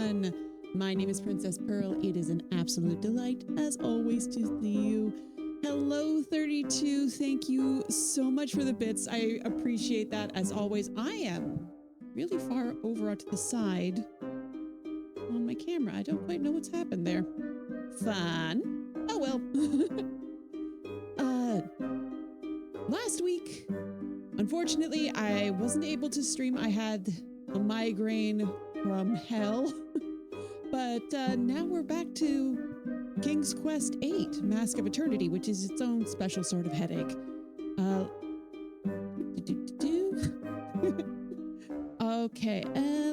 everyone. My name is Princess Pearl. It is an absolute delight, as always, to see you. Hello, 32. Thank you so much for the bits. I appreciate that, as always. I am really far over to the side on my camera. I don't quite know what's happened there. Fun. Oh, well. Last week, unfortunately, I wasn't able to stream. I had a migraine from hell. But now we're back to King's Quest 8, Mask of Eternity, which is its own special sort of headache. Okay,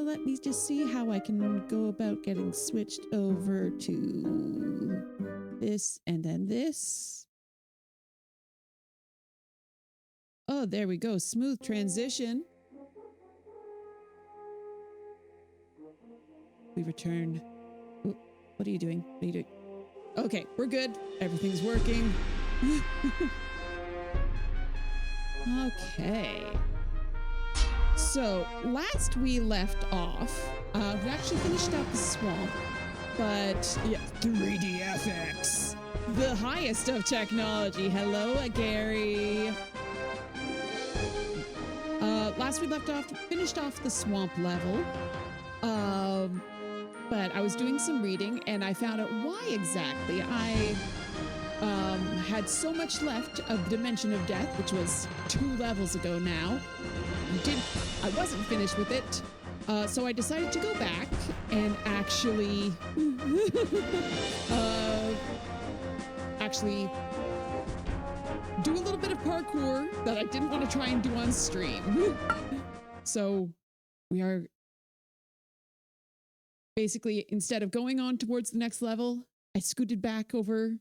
let me just see how I can go about getting switched over to this and then this. Oh, there we go. Smooth transition. We return. Oh, what are you doing? What are you doing? Okay, we're good. Everything's working. Okay. So, last we left off, we actually finished out the swamp, but yeah, 3DFX, the highest of technology. Hello, Gary. Last we left off, finished off the swamp level. But I was doing some reading and I found out why exactly I had so much left of Dimension of Death, which was 2 levels ago now. I wasn't finished with it, so I decided to go back and actually do a little bit of parkour that I didn't want to try and do on stream. So we are basically, instead of going on towards the next level, I scooted back over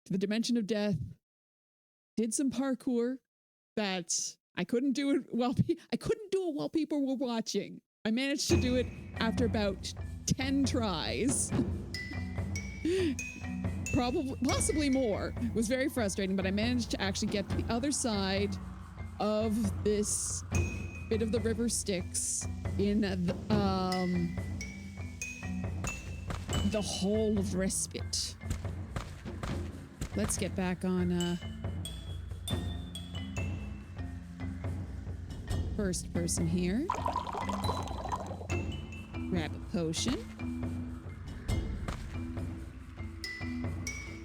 to the Dimension of Death, did some parkour that I couldn't do it while people were watching. I managed to do it after about 10 tries. Possibly more. It was very frustrating, but I managed to actually get to the other side of this bit of the river Styx in the Hall of Respite. Let's get back on first person here. Grab a potion.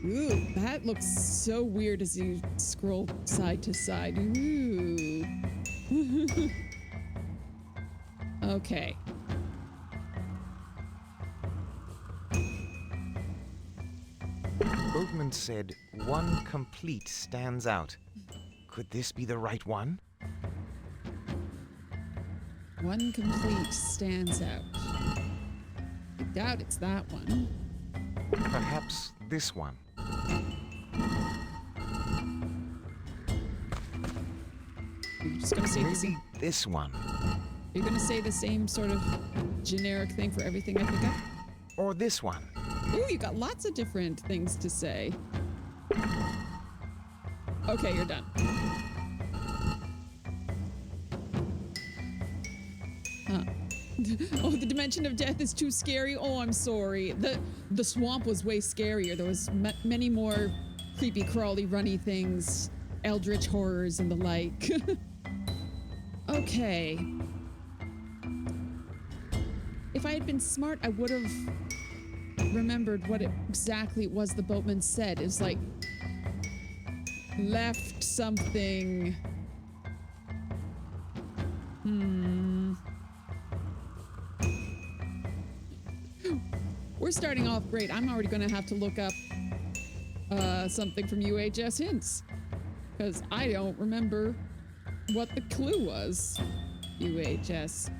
Ooh, that looks so weird as you scroll side to side. Ooh. Okay. Boatman said one complete stands out. Could this be the right one? One complete stands out. I doubt it's that one. Perhaps this one. You're just gonna say Maybe this one. You're gonna say the same sort of generic thing for everything I pick up? Or this one. Ooh, you got lots of different things to say. Okay, you're done. Huh. Oh, the Dimension of Death is too scary. Oh, I'm sorry. The swamp was way scarier. There was many more creepy, crawly, runny things, eldritch horrors and the like. Okay. If I had been smart, I would have remembered what exactly it was the boatman said. It's like, left something. We're starting off great. I'm already going to have to look up something from UHS Hints, because I don't remember what the clue was. UHS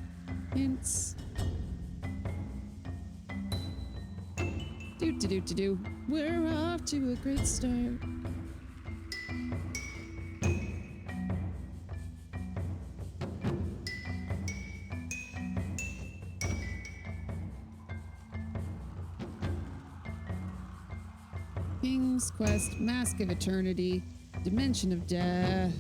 Hints. Do. We're off to a great start. King's Quest, Mask of Eternity, Dimension of Death.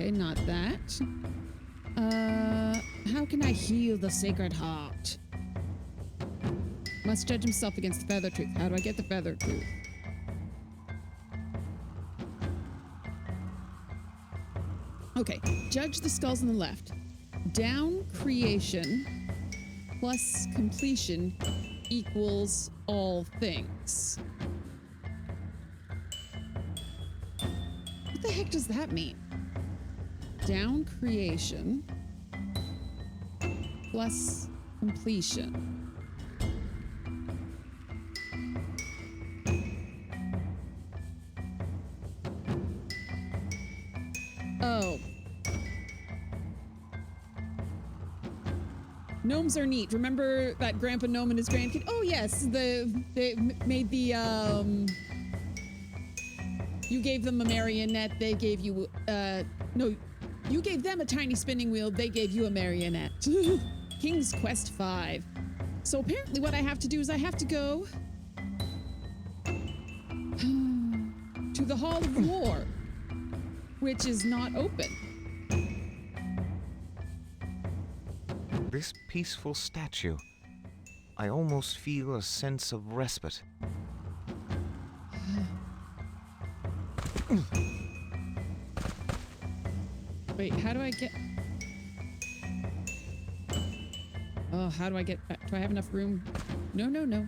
Okay, not that. How can I heal the Sacred Heart? Must judge himself against the Feather Tooth. How do I get the Feather Tooth? Okay, judge the skulls on the left. Down creation plus completion equals all things. What the heck does that mean? Down creation plus completion. Oh. Gnomes are neat. Remember that Grandpa Gnome and his grandkid? Oh yes, they made the you gave them a marionette, they gave you no, you gave them a tiny spinning wheel, they gave you a marionette. King's Quest 5. So apparently what I have to do is I have to go to the Hall of War, which is not open. This peaceful statue. I almost feel a sense of respite. Wait, how do I get... Oh, how do I get back? Do I have enough room? No, no, no.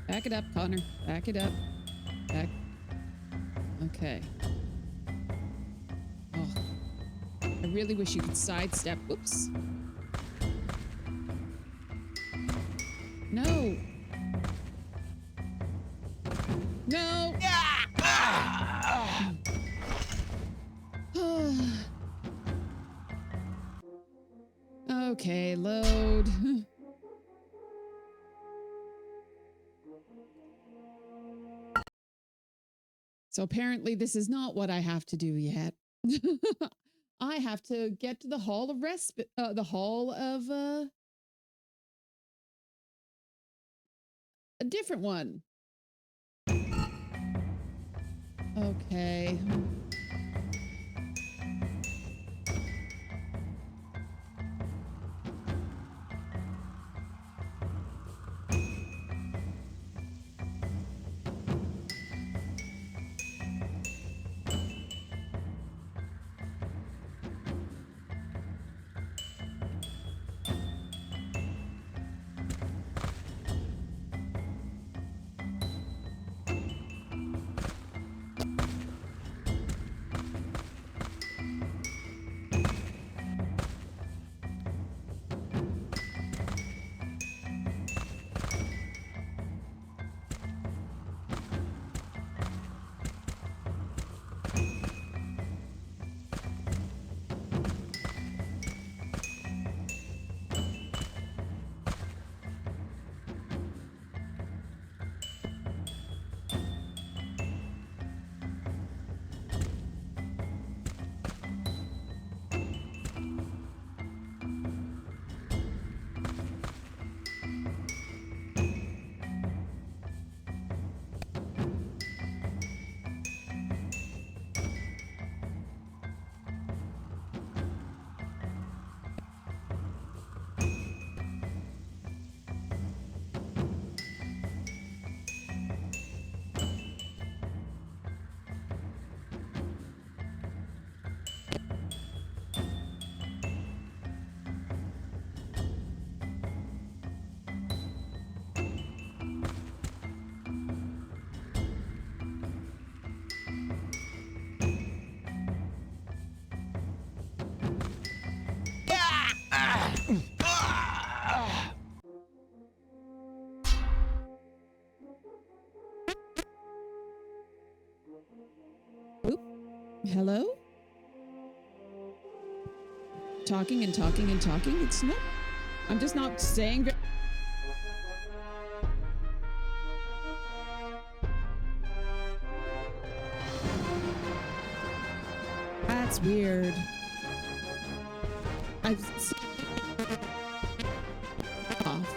Back it up, Connor. Back it up. Back. Okay. Oh. I really wish you could sidestep. Oops. No. No. Okay, load. So apparently this is not what I have to do yet. I have to get to the Hall of Respite, the Hall of, a different one. Okay. Oop. Hello? Talking and talking and talking. It's not. I'm just not saying. That's weird. I've off.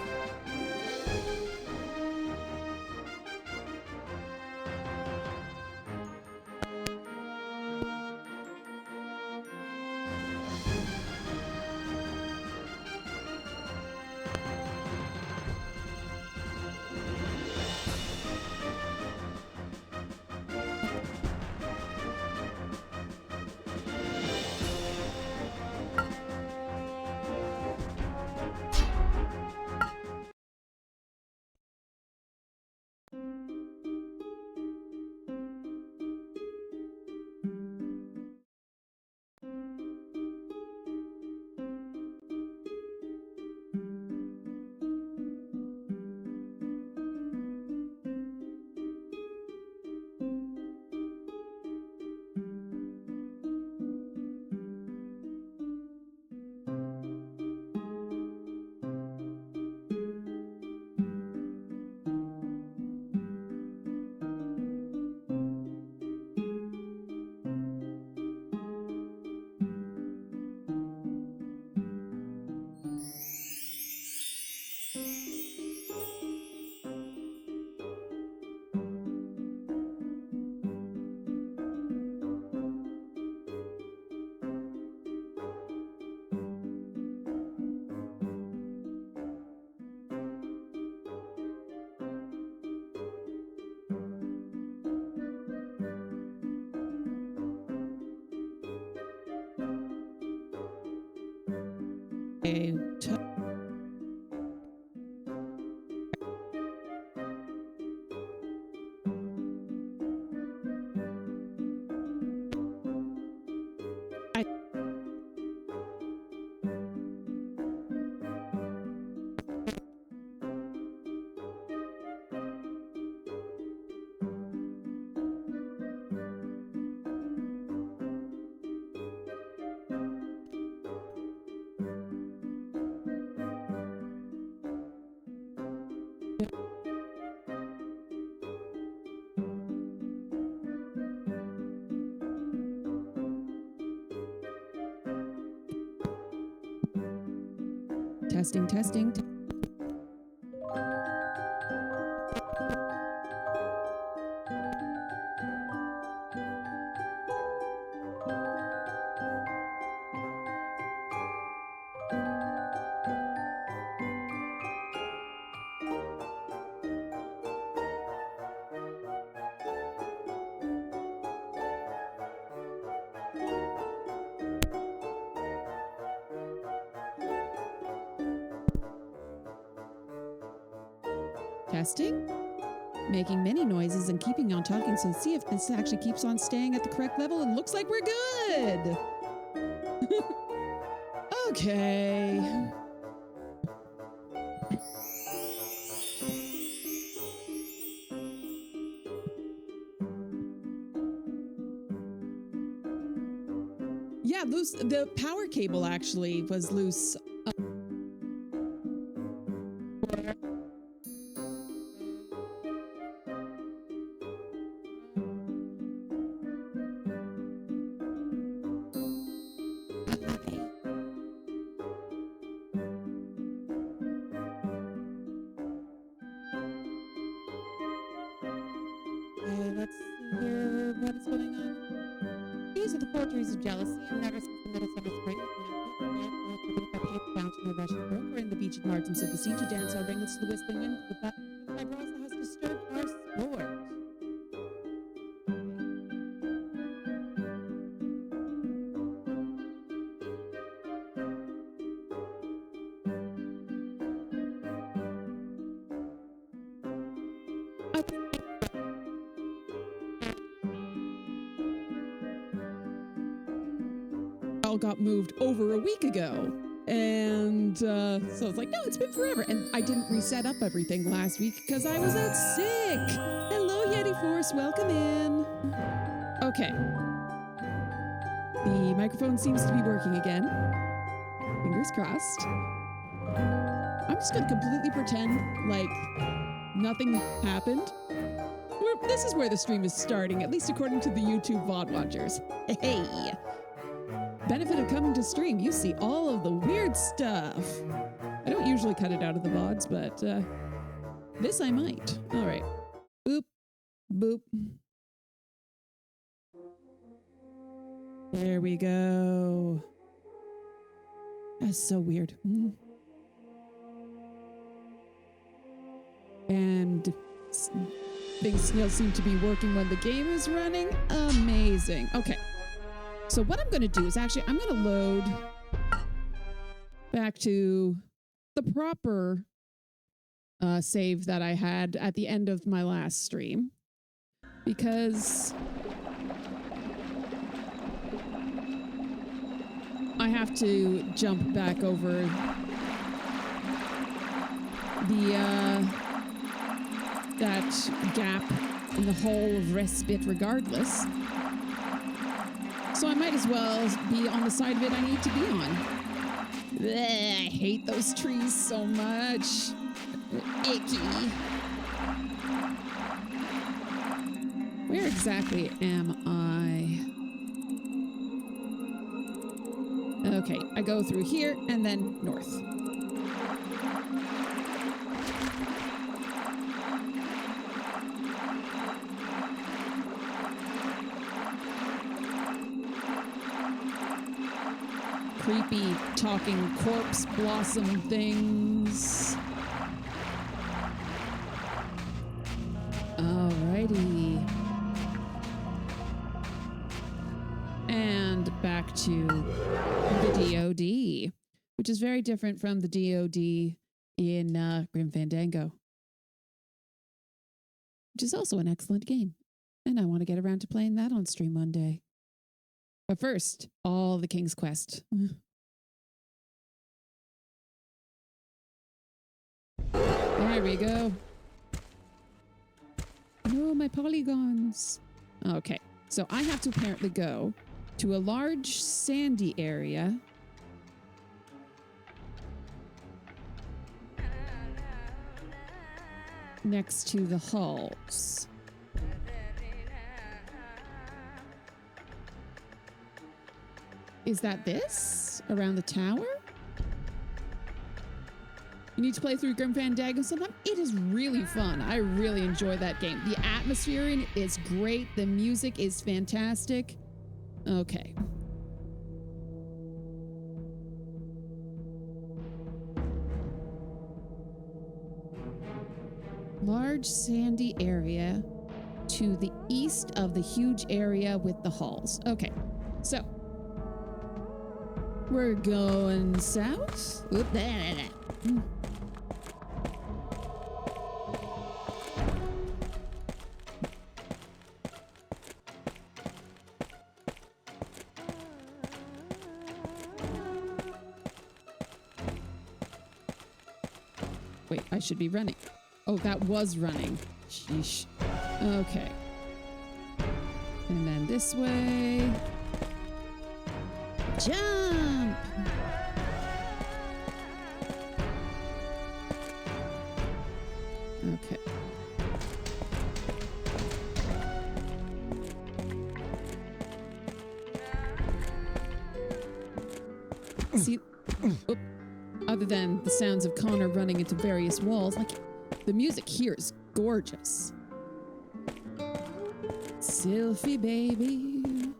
Okay. Testing, testing. Testing. Making many noises and keeping on talking, so let's see if this actually keeps on staying at the correct level, and looks like we're good. Okay. Yeah, loose. The power cable actually was loose. Okay, let's see here. What is going on? These are the forgeries of jealousy, and ever since the middle summer spring, the fountain of Russian brook, we're in the beach at margins of the sea to dance our ringlets to the whistling wind. The fibrosity has disturbed our sport. All got moved over a week ago. And so it's like, no, it's been forever. And I didn't reset up everything last week because I was out sick. Hello, Yeti Force. Welcome in. Okay. The microphone seems to be working again. Fingers crossed. I'm just going to completely pretend like nothing happened. This is where the stream is starting, at least according to the YouTube VOD watchers. Hey. Benefit of coming to stream, you see all of the weird stuff. I don't usually cut it out of the VODs, but this I might. All right. Boop. Boop. There we go. That's so weird. And things still seem to be working when the game is running. Amazing. Okay. So what I'm going to do is actually, I'm going to load back to the proper save that I had at the end of my last stream, because I have to jump back over the that gap in the hole of respite regardless. So I might as well be on the side of it I need to be on. Blech, I hate those trees so much. They're icky. Where exactly am I? Okay, I go through here and then north. Creepy talking corpse blossom things. Alrighty. And back to the DOD. which is very different from the DoD in Grim Fandango, which is also an excellent game. And I want to get around to playing that on stream one day. But first, all the King's Quest. There we go. No, my polygons. Okay, so I have to apparently go to a large sandy area. Next to the hulls. Is that this? Around the tower? You need to play through Grim Fandango sometime? It is really fun. I really enjoy that game. The atmosphere in it is great. The music is fantastic. Okay. Large sandy area to the east of the huge area with the halls. Okay, so we're going south. Oop, Wait, I should be running. Oh, that was running. Sheesh. Okay. And then this way. Jump! Okay. See, other than the sounds of Connor running into various walls, like the music here is gorgeous. Sylphie, baby.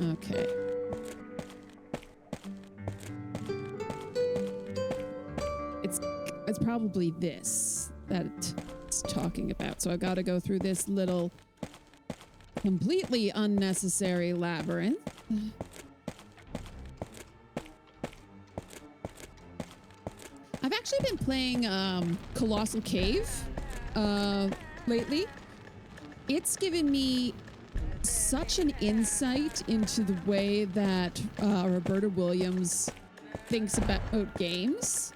Okay. It's probably this that it's talking about. So I got to go through this little completely unnecessary labyrinth. I've actually been playing Colossal Cave lately. It's given me such an insight into the way that Roberta Williams thinks about games.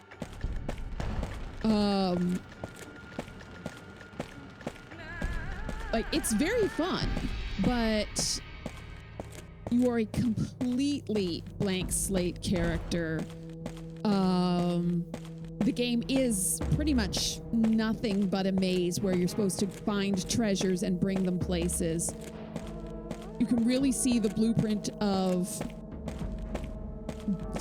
Like, it's very fun, but you are a completely blank slate character. The game is pretty much nothing but a maze where you're supposed to find treasures and bring them places. You can really see the blueprint of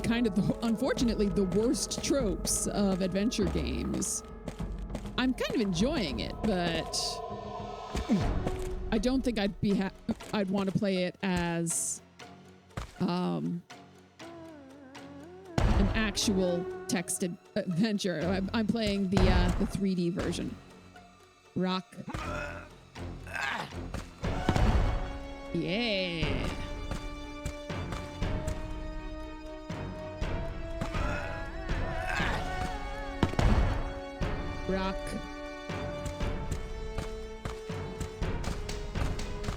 kind of, unfortunately, the worst tropes of adventure games. I'm kind of enjoying it, but I don't think I'd want to play it as an actual texted adventure. I'm playing the 3D version. Rock. Yeah. Rock.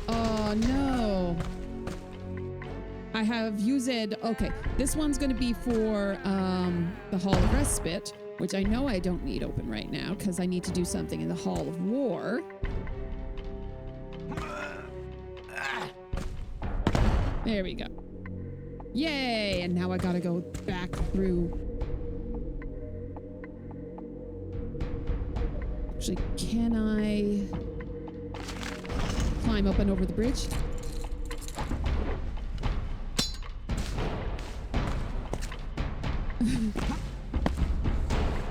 Oh no. I have used, okay, this one's going to be for the Hall of Respite, which I know I don't need open right now because I need to do something in the Hall of War. There we go. Yay! And now I gotta go back through. Actually, can I climb up and over the bridge?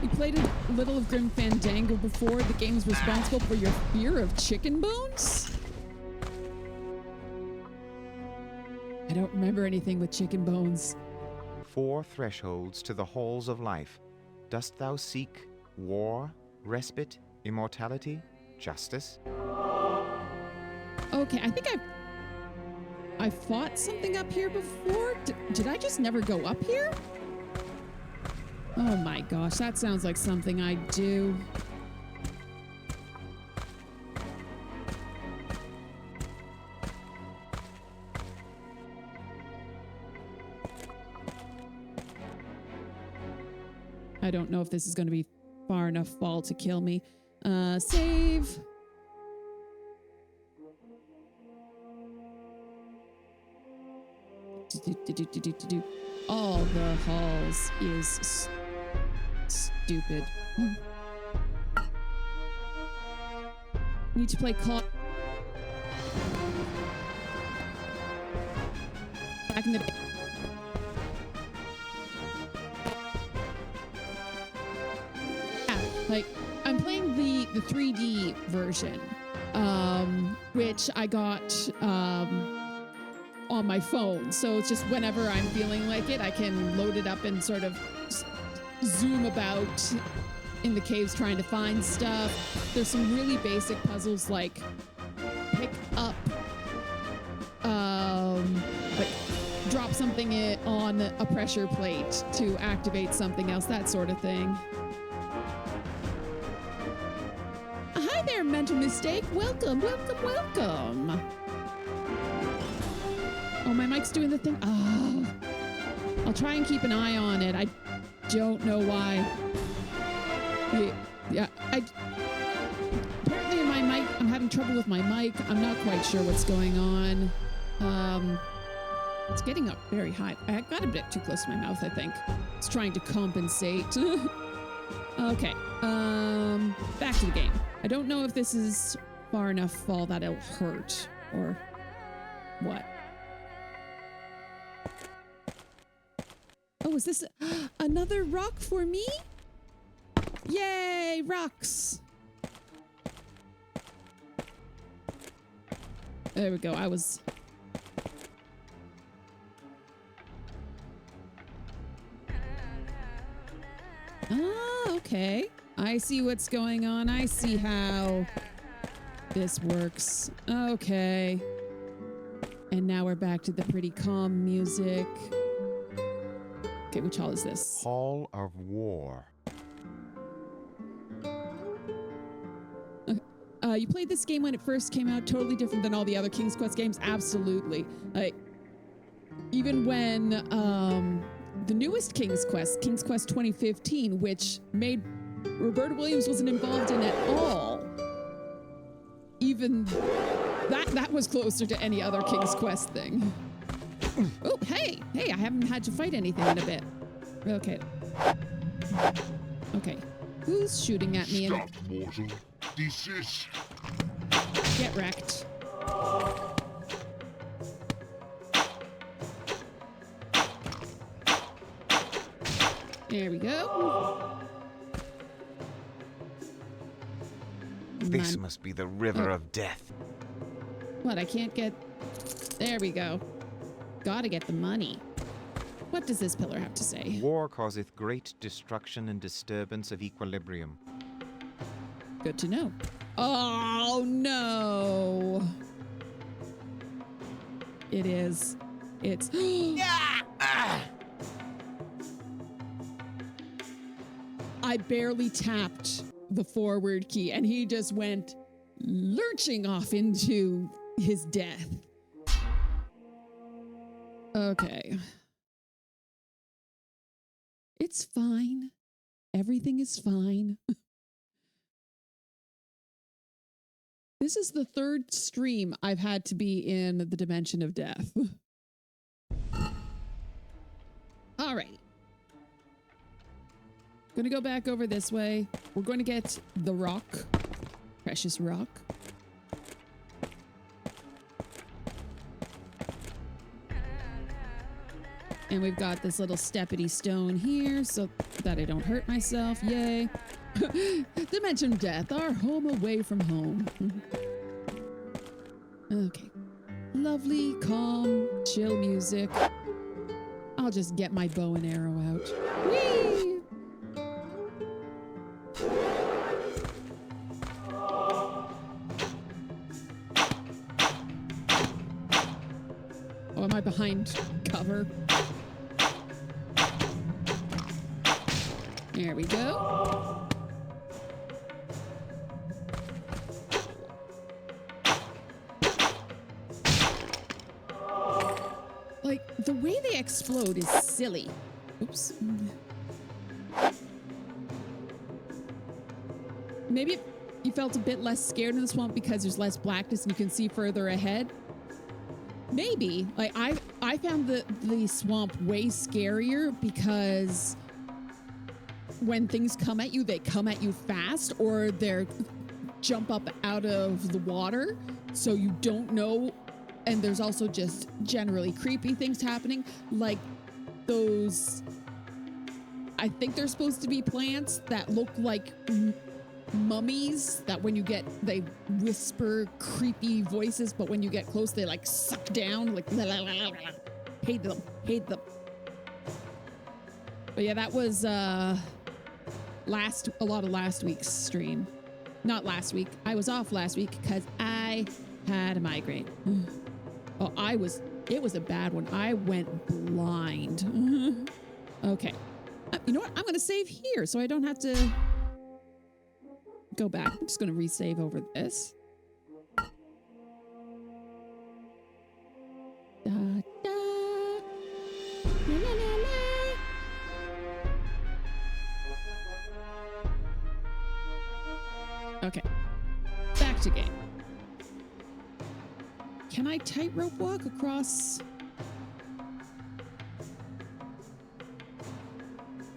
You played a little of Grim Fandango before. The game's responsible for your fear of chicken bones? I don't remember anything with chicken bones. 4 thresholds to the halls of life. Dost thou seek war, respite, immortality, justice? Okay, I think I fought something up here before. Did I just never go up here? Oh my gosh, that sounds like something I do. I don't know if this is going to be far enough fall to kill me. Save. All the halls is stupid. Need to play call. Back in the. Yeah, like I'm playing the 3D version, which I got on my phone. So it's just whenever I'm feeling like it, I can load it up and sort of zoom about in the caves trying to find stuff. There's some really basic puzzles like pick up, like drop something on a pressure plate to activate something else, that sort of thing. Hi there, mental mistake. Welcome, welcome, welcome. Oh, my mic's doing the thing. Oh, I'll try and keep an eye on it. I don't know why. Yeah, apparently my mic, I'm having trouble with my mic. I'm not quite sure what's going on. It's getting up very high. I got a bit too close to my mouth, I think. It's trying to compensate. Okay, back to the game. I don't know if this is far enough fall that it'll hurt or what. Oh, is this another rock for me? Yay, rocks. There we go. I was... Ah, okay. I see what's going on. I see how this works. Okay. And now we're back to the pretty calm music. Okay, which hall is this? Hall of War. You played this game when it first came out, totally different than all the other King's Quest games? Absolutely. Even when the newest King's Quest 2015, which made Roberta Williams wasn't involved in at all, even that was closer to any other King's Quest thing. Oh, hey, I haven't had to fight anything in a bit. Okay. Okay. Who's shooting at me? Stop, mortal. Desist. Get wrecked. There we go. This must be the river of death. What, I can't get... There we go. Gotta get the money. What does this pillar have to say? War causeth great destruction and disturbance of equilibrium. Good to know. Oh, no. It is. It's... I barely tapped the forward key and he just went lurching off into his death. Okay. It's fine. Everything is fine. This is the third stream I've had to be in the dimension of death. All right. Gonna go back over this way. We're going to get the rock. Precious rock. And we've got this little steppity stone here so that I don't hurt myself. Yay. Dimension of death, our home away from home. Okay. Lovely, calm, chill music. I'll just get my bow and arrow out. Whee! Oh, am I behind cover? There we go. Like, the way they explode is silly. Oops. Maybe you felt a bit less scared in the swamp because there's less blackness and you can see further ahead. Maybe. Like, I found the swamp way scarier because when things come at you, they come at you fast, or they're jump up out of the water, so you don't know. And there's also just generally creepy things happening, like those, I think they're supposed to be plants that look like mummies, that when you get, they whisper creepy voices, but when you get close, they like suck down, like hate them. But yeah, that was a lot of last week's stream. Not last week. I was off last week because I had a migraine. Oh, it was a bad one. I went blind. Okay. You know what? I'm going to save here so I don't have to go back. I'm just going to resave over this. Da, da. La, la, la, la. Okay. Back to game. Can I tightrope walk across?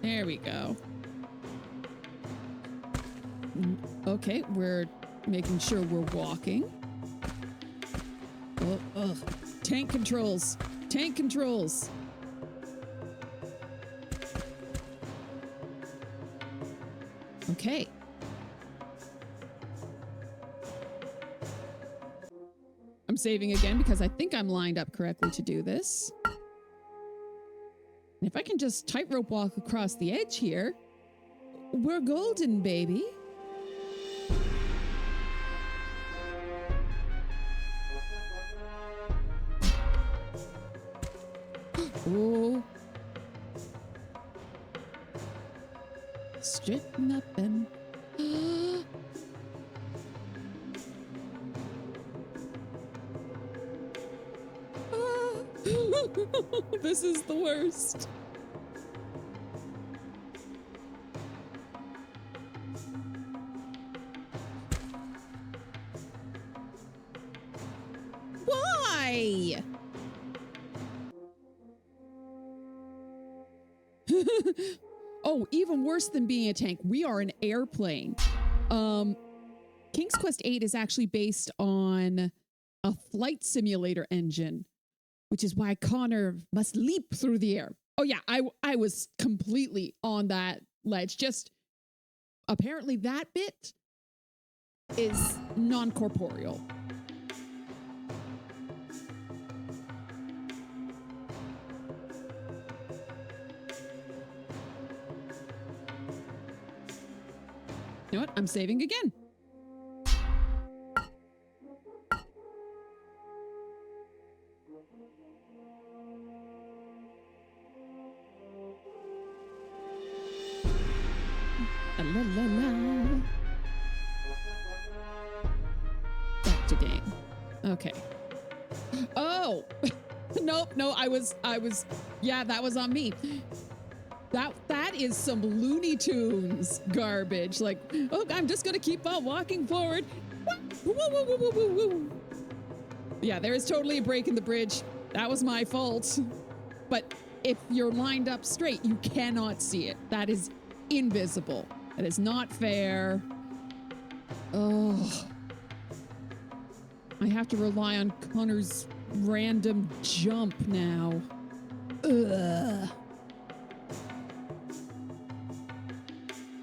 There we go. Okay, we're making sure we're walking. Oh, ugh. Tank controls. Tank controls. Okay. I'm saving again because I think I'm lined up correctly to do this. And if I can just tightrope walk across the edge here, we're golden, baby. Oh. Straighten up and... This is the worst. Why? Oh, even worse than being a tank. We are an airplane. King's Quest 8 is actually based on a flight simulator engine, which is why Connor must leap through the air. Oh yeah, I was completely on that ledge. Just apparently that bit is non-corporeal. You know what? I'm saving again. La, la, la. Back to game. Okay. Oh, nope, no, I was, yeah, that was on me. That is some Looney Tunes garbage. Like, oh, I'm just gonna keep on walking forward. Woo, woo, woo, woo, woo, woo. Yeah, there is totally a break in the bridge. That was my fault. But if you're lined up straight, you cannot see it. That is invisible. That is not fair. Oh. I have to rely on Connor's random jump now. Ugh.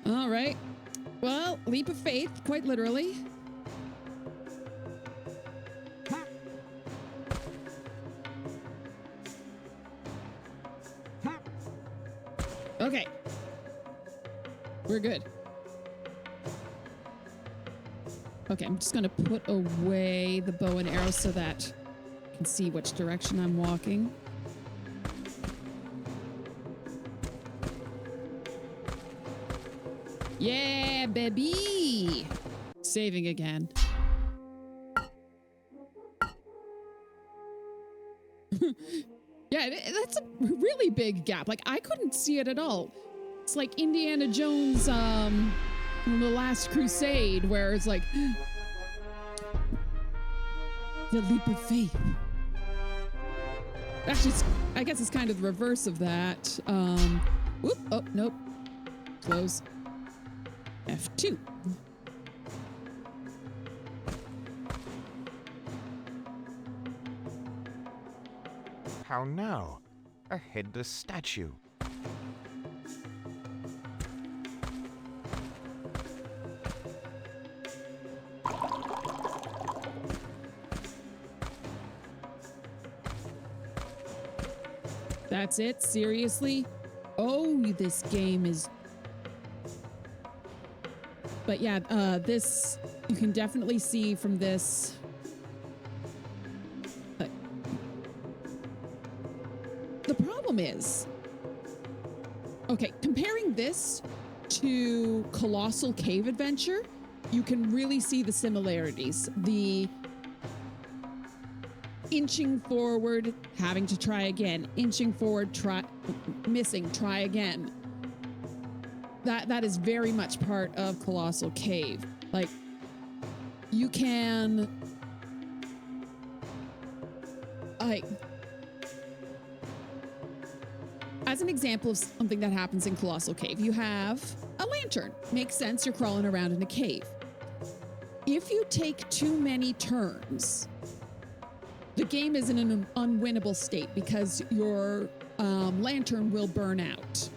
All right. Well, leap of faith, quite literally. Okay. We're good. Okay, I'm just gonna put away the bow and arrow so that I can see which direction I'm walking. Yeah, baby! Saving again. Yeah, that's a really big gap. Like, I couldn't see it at all. It's like Indiana Jones, in The Last Crusade, where it's like, the leap of faith. Actually, I guess it's kind of the reverse of that. Whoop, oh, nope. Close. F2. How now? A headless statue. That's it? Seriously? Oh, this game is... But yeah, this, you can definitely see from this... The problem is... Okay, comparing this to Colossal Cave Adventure, you can really see the similarities. The inching forward, having to try again, inching forward, missing, try again. That is very much part of Colossal Cave. Like, you can, like, as an example of something that happens in Colossal Cave, you have a lantern. Makes sense, you're crawling around in a cave. If you take too many turns, the game is in an unwinnable state because your lantern will burn out.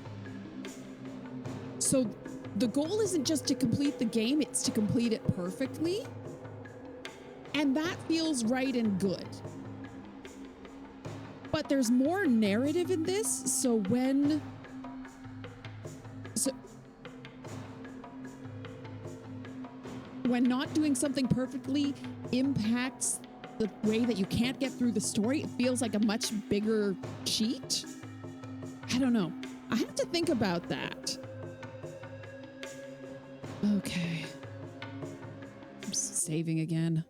So the goal isn't just to complete the game, it's to complete it perfectly. And that feels right and good. But there's more narrative in this, so when not doing something perfectly impacts the way that you can't get through the story, it feels like a much bigger cheat. I don't know. I have to think about that. Okay. I'm saving again.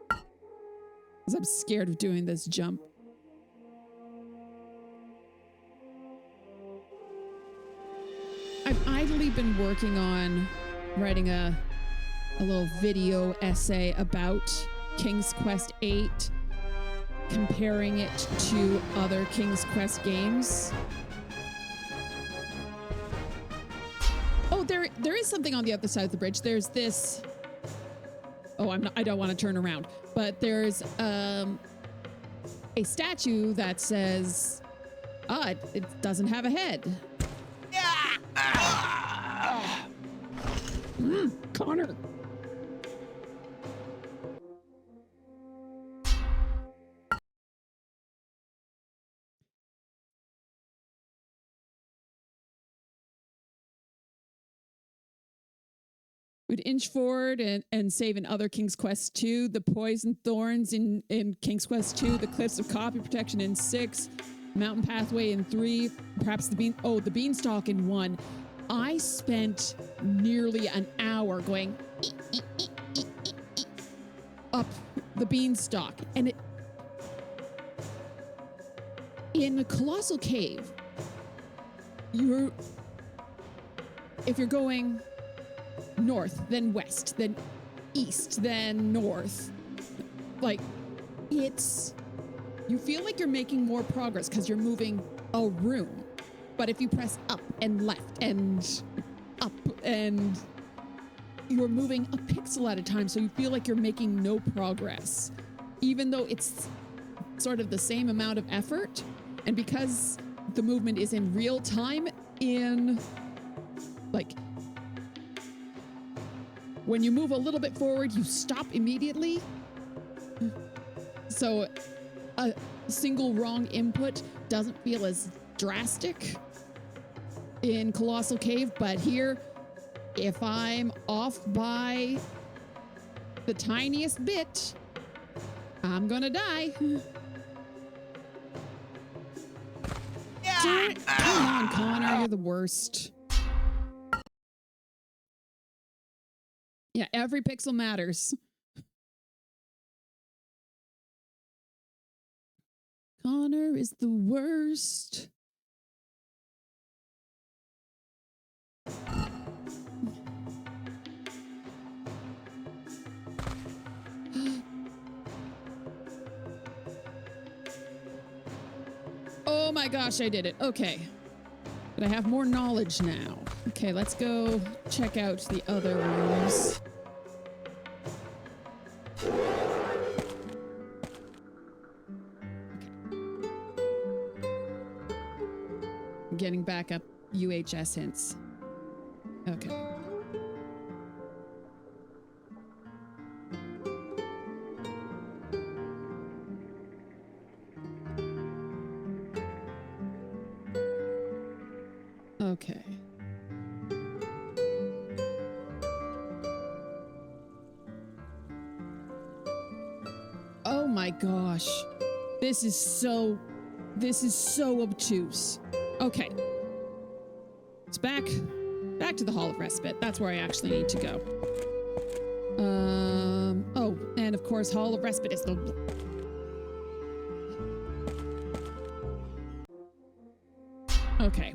Because I'm scared of doing this jump. I've idly been working on writing a little video essay about King's Quest VIII, comparing it to other King's Quest games. Oh, there is something on the other side of the bridge. There's this. Oh, I don't want to turn around, but there's a statue that says, it doesn't have a head. Connor. Would inch forward and save in other King's Quest 2, the poison thorns in King's Quest 2, the cliffs of copy protection in 6, mountain pathway in 3, perhaps the beanstalk in 1. I spent nearly an hour going up the beanstalk, and in a Colossal Cave, if you're going north, then west, then east, then north. Like, you feel like you're making more progress because you're moving a room. But if you press up and left and up, and you're moving a pixel at a time, so you feel like you're making no progress, even though it's sort of the same amount of effort. And because the movement is in real time, when you move a little bit forward, you stop immediately. So a single wrong input doesn't feel as drastic in Colossal Cave, but here, if I'm off by the tiniest bit, I'm gonna die. Come on, Connor, you're the worst. Yeah, every pixel matters. Connor is the worst. Oh my gosh, I did it. Okay. But I have more knowledge now. Okay, let's go check out the other rooms. I'm getting back up UHS hints. Okay. Okay. Oh my gosh. This is so obtuse. Okay. It's back to the Hall of Respite. That's where I actually need to go. Oh, and of course, Hall of Respite is the... Okay.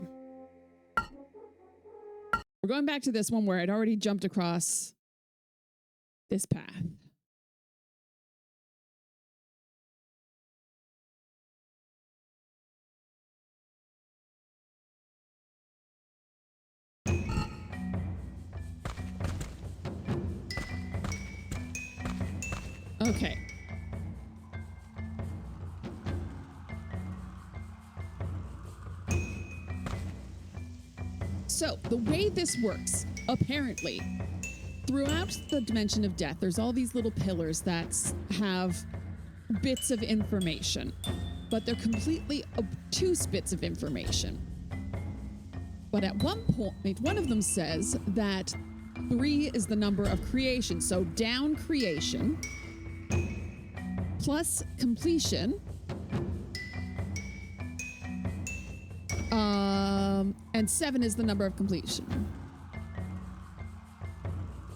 We're going back to this one where I'd already jumped across this path. Okay. So, the way this works, apparently, throughout the dimension of death, there's all these little pillars that have bits of information, but they're completely obtuse bits of information. But at one point, one of them says that 3 is the number of creation. So down creation plus completion, and 7 is the number of completion.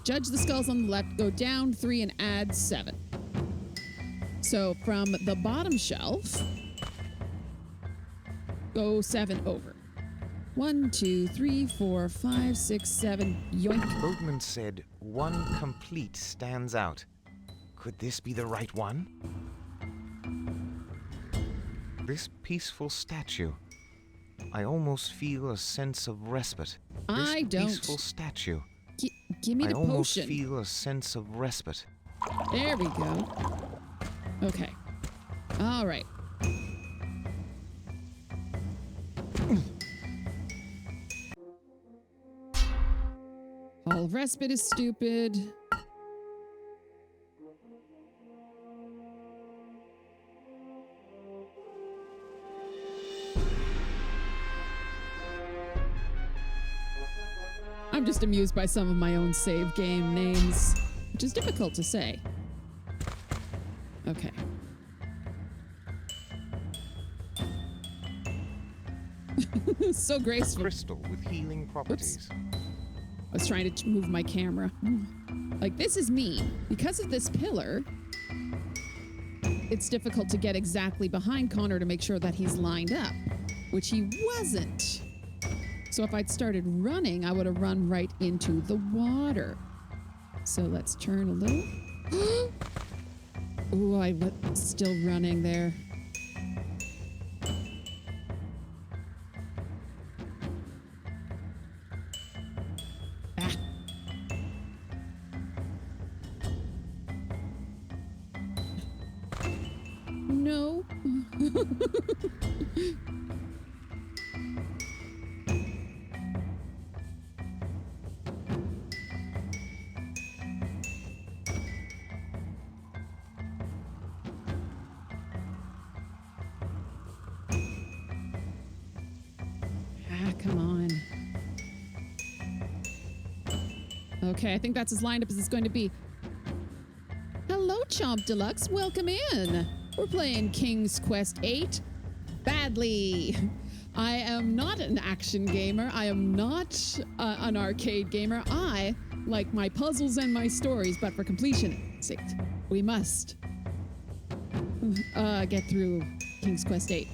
Judge the skulls on the left, go down 3 and add 7. So from the bottom shelf, go 7 over. 1, 2, 3, 4, 5, 6, 7. Yoink. Boatman said one complete stands out. Could this be the right one? This peaceful statue. I almost feel a sense of respite. I This don't. peaceful statue. Give me I the almost potion. feel a sense of respite. There we go. Okay. All right. Hall of Respite is stupid. I'm just amused by some of my own save game names, which is difficult to say. Okay. So graceful. Crystal with healing properties. I was trying to move my camera. Like, this is me. Because of this pillar, it's difficult to get exactly behind Connor to make sure that he's lined up, which he wasn't. So if I'd started running, I would have run right into the water. So let's turn a little. Ooh, I was still running there. Ah. No. Come on. Okay, I think that's as lined up as it's going to be. Hello, Chomp Deluxe. Welcome in. We're playing King's Quest 8 badly. I am not an action gamer. I am not an arcade gamer. I like my puzzles and my stories, but for completion's sake, we must get through King's Quest 8.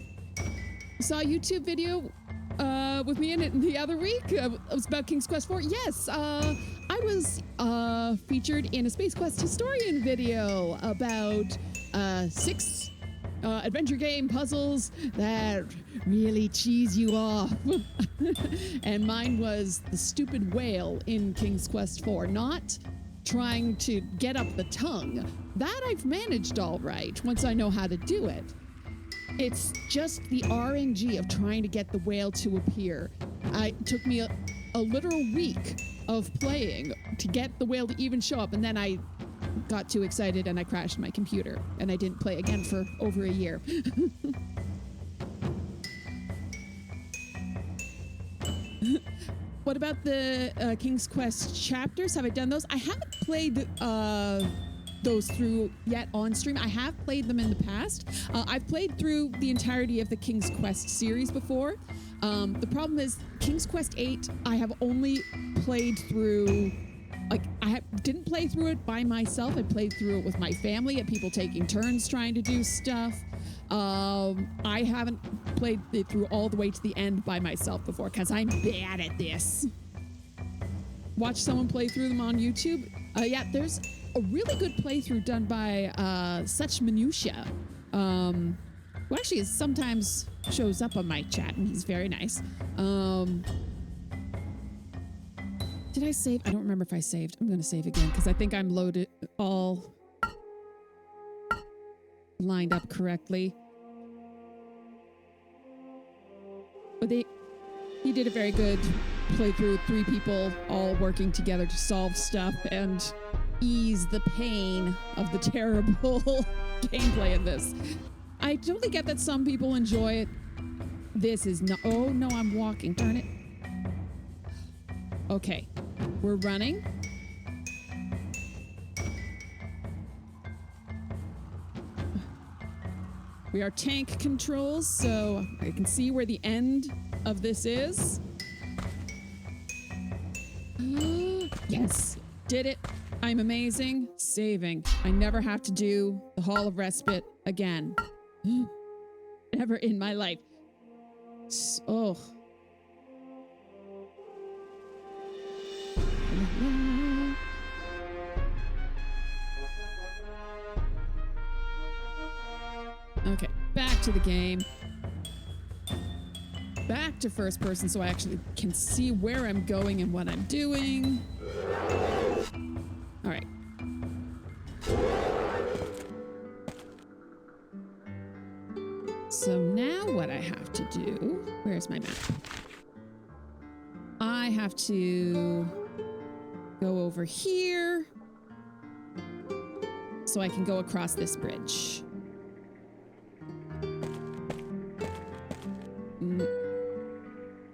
Saw a YouTube video with me in it the other week. It was about King's Quest 4. Yes, I was featured in a Space Quest historian video about 6 adventure game puzzles that really cheese you off. And mine was the stupid whale in King's Quest 4, not trying to get up the tongue. That I've managed all right once I know how to do it. It's just the RNG of trying to get the whale to appear. It took me a literal week of playing to get the whale to even show up, and then I got too excited and I crashed my computer, and I didn't play again for over a year. What about the King's Quest chapters? Have I done those? I haven't played those through yet on stream. I have played them in the past. I've played through the entirety of the King's Quest series before. The problem is King's Quest 8, I have only played through, like, didn't play through it by myself. I played through it with my family and people taking turns trying to do stuff. I haven't played it through all the way to the end by myself before because I'm bad at this. Watch someone play through them on YouTube. Yeah, there's a really good playthrough done by Such Minutia, who actually sometimes shows up on my chat, and he's very nice. Did I save? I don't remember if I saved. I'm going to save again because I think I'm loaded, all lined up correctly. But he did a very good playthrough, 3 people all working together to solve stuff and ease the pain of the terrible gameplay in this. I totally get that some people enjoy it. This is not. Oh no, I'm walking. Darn it. Okay, we're running. We are tank controls, so I can see where the end of this is. Yes, did it. I'm amazing. Saving. I never have to do the Hall of Respite again. Ever in my life. Oh. Okay, back to the game. Back to first person so I actually can see where I'm going and what I'm doing. All right. So now what I have to do, where's my map? I have to go over here so I can go across this bridge.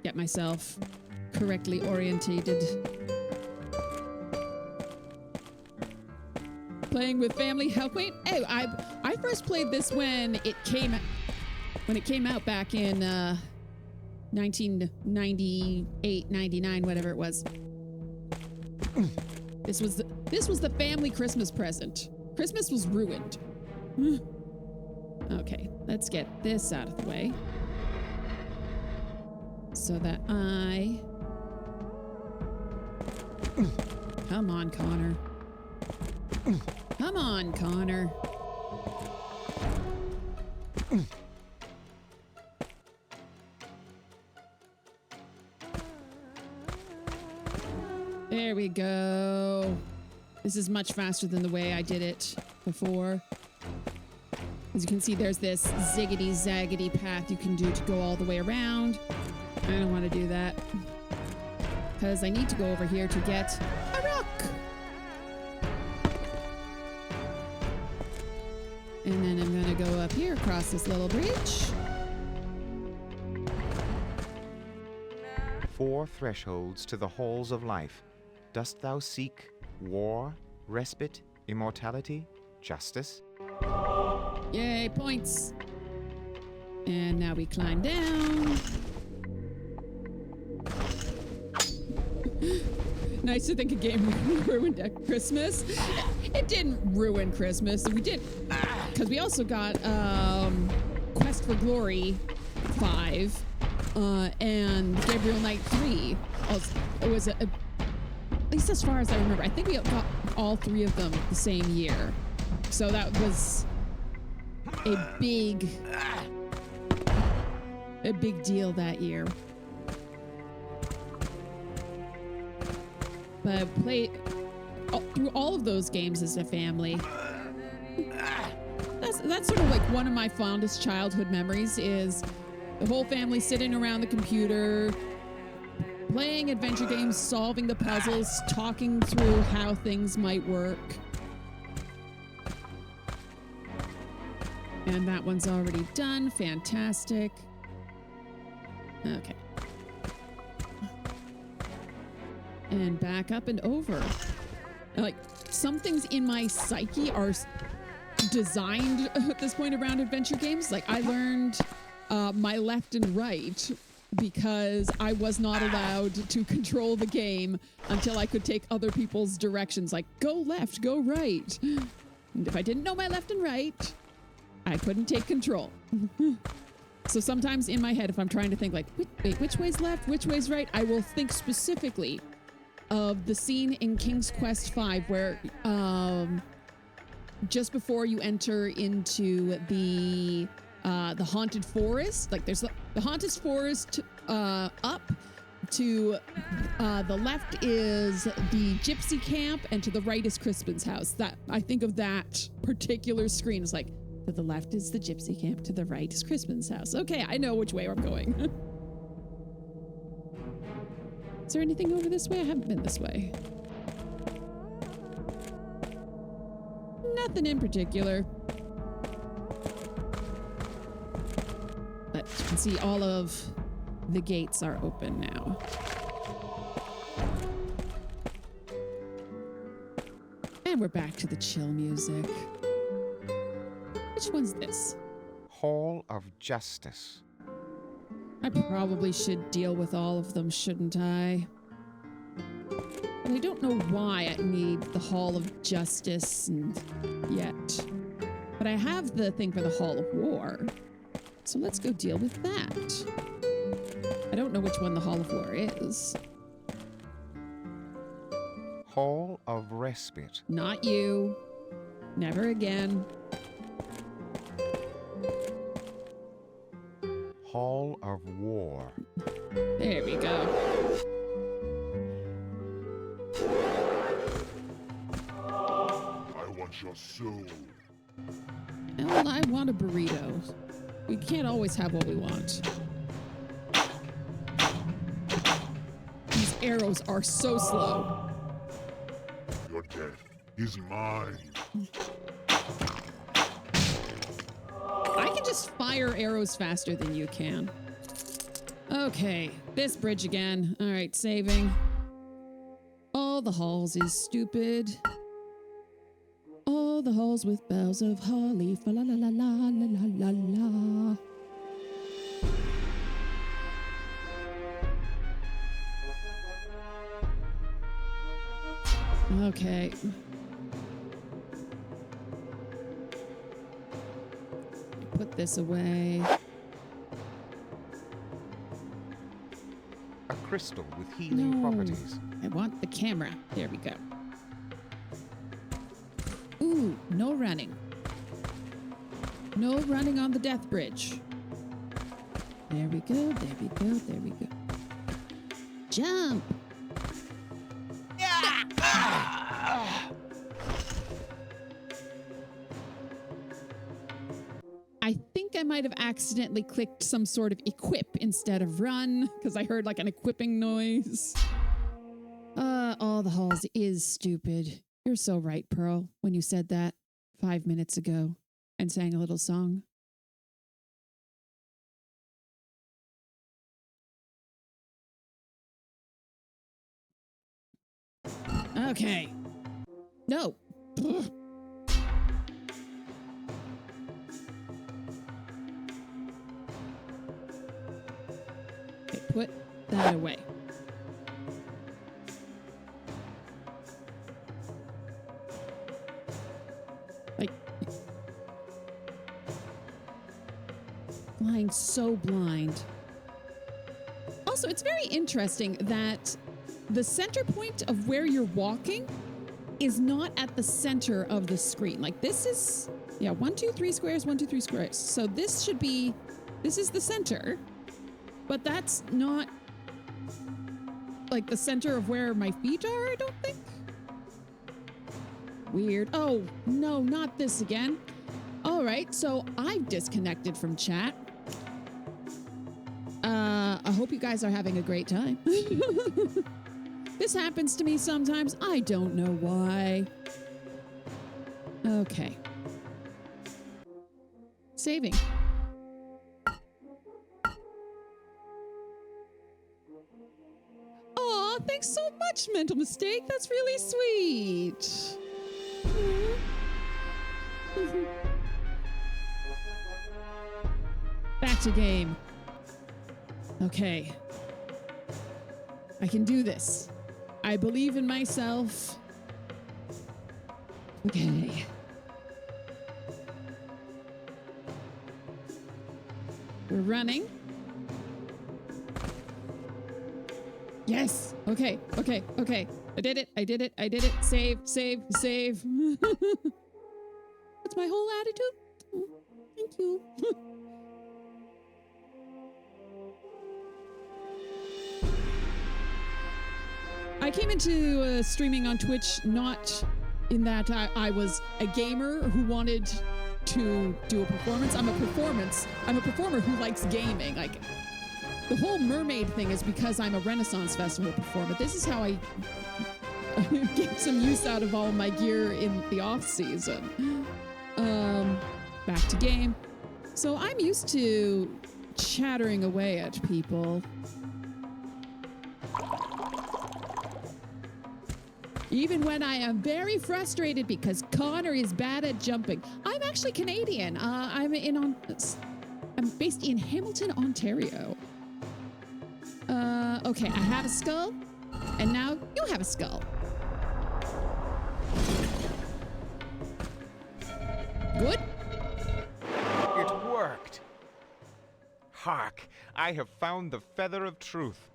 Get myself correctly orientated. Playing with family help. Wait, oh, I first played this when it came out back in 1998, 99, whatever it was. This was the family Christmas present. Christmas was ruined. Okay, let's get this out of the way so that I. Come on, Connor. Come on, Connor. There we go. This is much faster than the way I did it before. As you can see, there's this ziggity zaggity path you can do to go all the way around. I don't want to do that because I need to go over here to get a rock. And then I'm going to go up here across this little bridge. 4 thresholds to the halls of life. Dost thou seek war, respite, immortality? Justice? Yay, points. And now we climb down. Nice to think a game ruined Christmas. It didn't ruin Christmas. We did, because we also got Quest for Glory 5 and Gabriel Knight 3. It was at least as far as I remember. I think we got all three of them the same year. So that was a big deal that year. But played through all of those games as a family. That's sort of like one of my fondest childhood memories is the whole family sitting around the computer, playing adventure games, solving the puzzles, talking through how things might work. And that one's already done. Fantastic. Okay. And back up and over. Like, some things in my psyche are designed at this point around adventure games. Like, I learned my left and right because I was not allowed to control the game until I could take other people's directions. Like, go left, go right. And if I didn't know my left and right, I couldn't take control. So sometimes in my head, if I'm trying to think like, wait, which way's left, which way's right, I will think specifically of the scene in King's Quest V where just before you enter into the haunted forest, like there's the haunted forest up to the left is the gypsy camp and to the right is Crispin's house. That I think of that particular screen as like, to the left is the gypsy camp, to the right is Crispin's house. Okay, I know which way I'm going. Is there anything over this way? I haven't been this way. Nothing in particular. But you can see all of the gates are open now. And we're back to the chill music. Which one's this? Hall of Justice. I probably should deal with all of them, shouldn't I? But I don't know why I need the Hall of Justice yet. But I have the thing for the Hall of War. So let's go deal with that. I don't know which one the Hall of War is. Hall of Respite. Not you. Never again. Hall of War. There we go. I want your soul. Well, I want a burrito. We can't always have what we want. These arrows are so slow. Your death is mine. I can just fire arrows faster than you can. Okay, this bridge again. All right, saving. All the halls is stupid. All the halls with bells of holly. Fa la la la la la la la la. Okay. Put this away. A crystal with healing properties. I want the camera. There we go. Ooh, no running. No running on the death bridge. There we go, there we go, there we go. Jump! I think I might have accidentally clicked some sort of equip instead of run because I heard like an equipping noise. All the halls is stupid. You're so right, Pearl, when you said that 5 minutes ago and sang a little song. Okay. No. Ugh. put that away. Like, flying so blind. Also, it's very interesting that the center point of where you're walking is not at the center of the screen. Like this is, yeah, 1, 2, 3 squares, 1, 2, 3 squares. So this should be, this is the center, but that's not like the center of where my feet are, I don't think. Weird. Oh, no, not this again. All right, so I've disconnected from chat. I hope you guys are having a great time. This happens to me sometimes. I don't know why. Okay. Saving. Aw, thanks so much, Mental Mistake. That's really sweet. Back to game. Okay. I can do this. I believe in myself. Okay. We're running. Yes. Okay. Okay. Okay. I did it. I did it. I did it. Save, save, save. That's my whole attitude. Oh, thank you. I came into streaming on Twitch not in that I was a gamer who wanted to do a performance. I'm a performer who likes gaming. Like the whole mermaid thing is because I'm a Renaissance Festival performer. This is how I get some use out of all my gear in the off season. Back to game. So I'm used to chattering away at people. Even when I am very frustrated because Connor is bad at jumping. I'm actually Canadian. I'm based in Hamilton, Ontario. Okay, I have a skull, and now you have a skull. Good? It worked. Hark, I have found the feather of truth.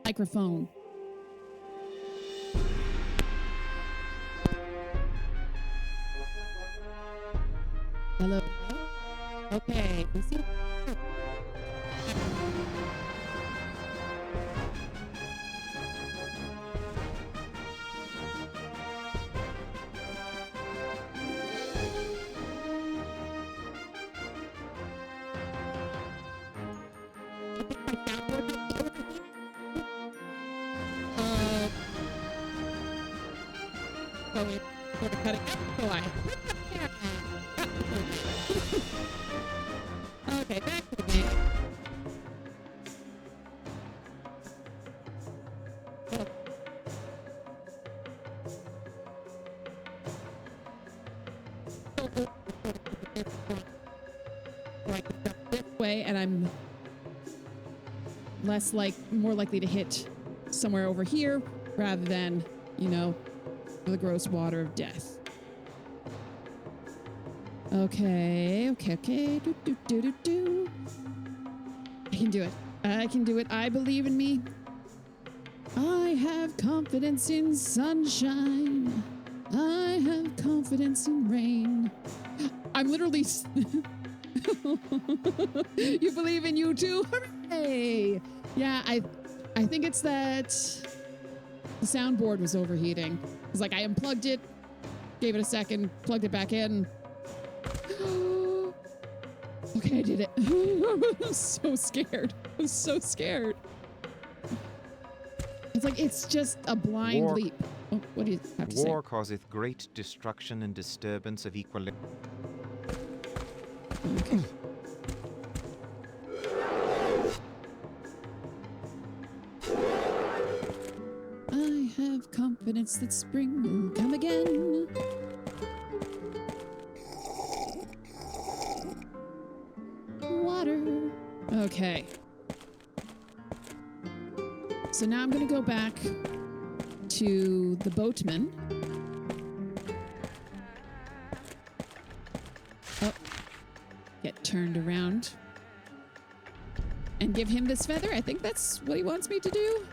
Microphone. Hello. Okay. Okay, back to the game. This way, and I'm more likely to hit somewhere over here rather than, you know, the gross water of death. Okay. Do. I can do it. I can do it. I believe in me. I have confidence in sunshine. I have confidence in rain. I'm literally. You believe in you too? Hooray! Yeah, I think it's that the soundboard was overheating. It's like I unplugged it, gave it a second, plugged it back in. Okay, I did it. I'm so scared. I'm so scared. It's like it's just a blind leap. Oh, what do you have to say? War causeth great destruction and disturbance of equilibrium. Okay. I have confidence that spring will come again. Water. Okay. So now I'm going to go back to the boatman. Oh. Get turned around. And give him this feather. I think that's what he wants me to do.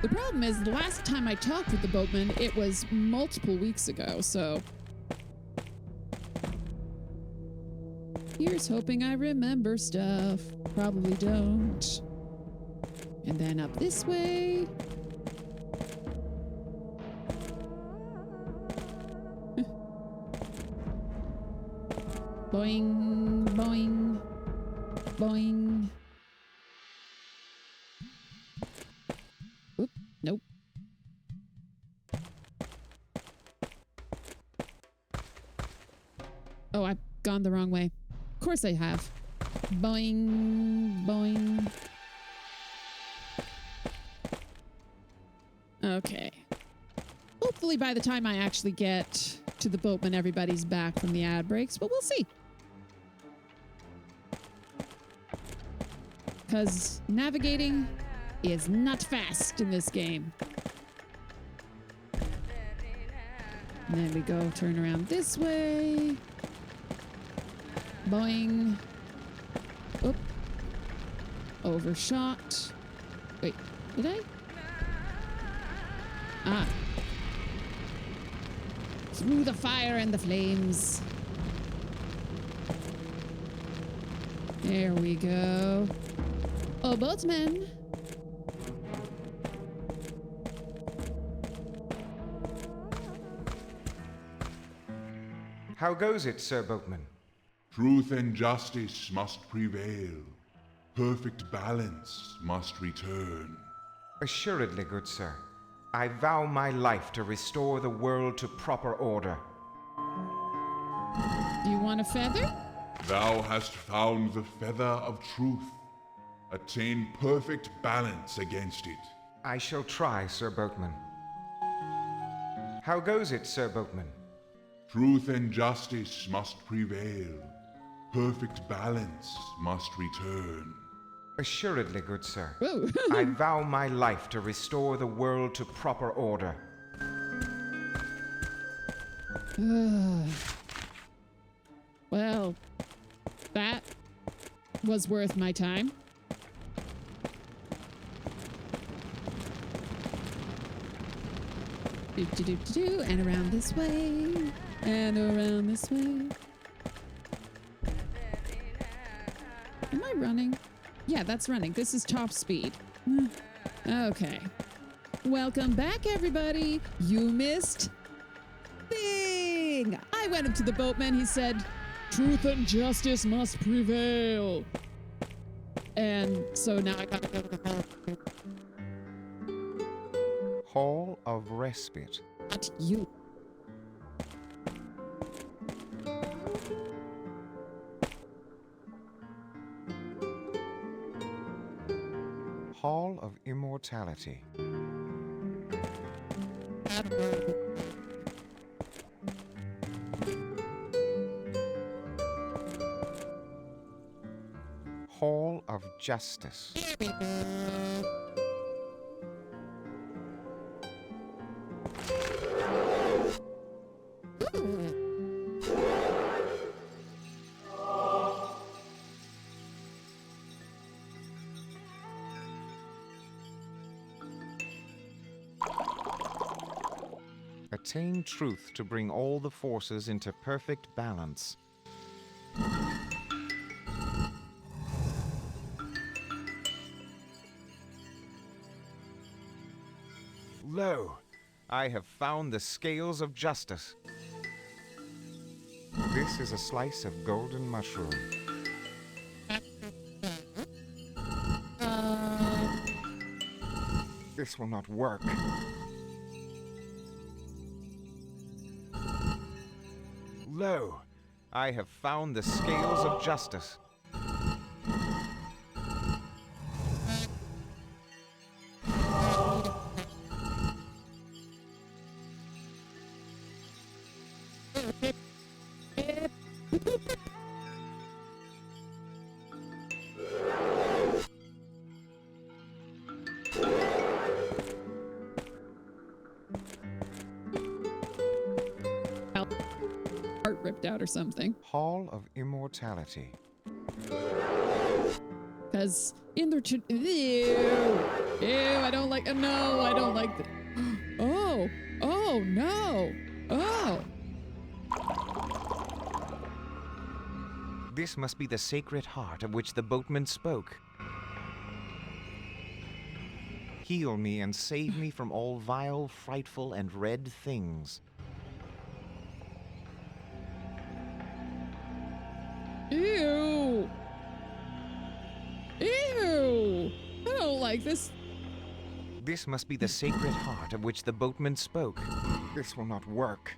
The problem is, the last time I talked with the boatman, it was multiple weeks ago, so... Here's hoping I remember stuff. Probably don't. And then up this way. Boing, boing, boing. Oop, nope. Oh, I've gone the wrong way. Of course I have. Boing, boing. Okay. Hopefully by the time I actually get to the boatman, everybody's back from the ad breaks, but we'll see. Because navigating is not fast in this game. And then we go turn around this way. Boing. Oop. Overshot. Wait, did I? Ah. Through the fire and the flames. There we go. Oh, boatman. How goes it, Sir Boatman? Truth and justice must prevail. Perfect balance must return. Assuredly, good sir. I vow my life to restore the world to proper order. Do you want a feather? Thou hast found the feather of truth. Attain perfect balance against it. I shall try, Sir Boatman. How goes it, Sir Boatman? Truth and justice must prevail. Perfect balance must return. Assuredly, good sir. Whoa. I vow my life to restore the world to proper order. Well, that was worth my time. Do, and around this way, and around this way. Am I running? Yeah, that's running. This is top speed. Okay. Welcome back, everybody. You missed thing. I went up to the boatman. He said, truth and justice must prevail. And so now I gotta go to the hall. Hall of Respite. Not you. Hall of Immortality. Hall of Justice. Attain truth to bring all the forces into perfect balance. Lo, I have found the scales of justice. This is a slice of golden mushroom. This will not work. Lo, I have found the scales of justice. Heart ripped out or something. Hall of Immortality. Because in their ew, I don't like. No, I don't like that. Oh no, oh. This must be the sacred heart of which the boatman spoke. Heal me and save me from all vile, frightful, and red things. Ew. Ew. I don't like this. This must be the sacred heart of which the boatman spoke. This will not work.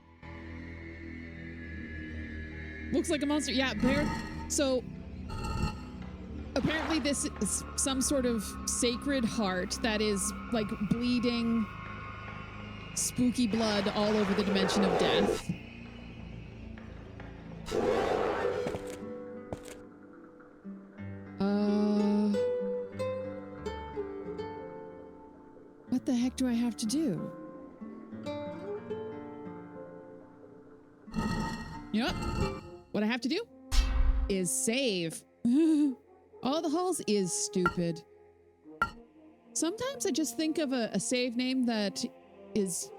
Looks like a monster. Yeah, bear. So apparently this is some sort of sacred heart that is like bleeding spooky blood all over the dimension of death. What the heck do I have to do? You know what I have to do is save. All the halls is stupid. Sometimes I just think of a save name that is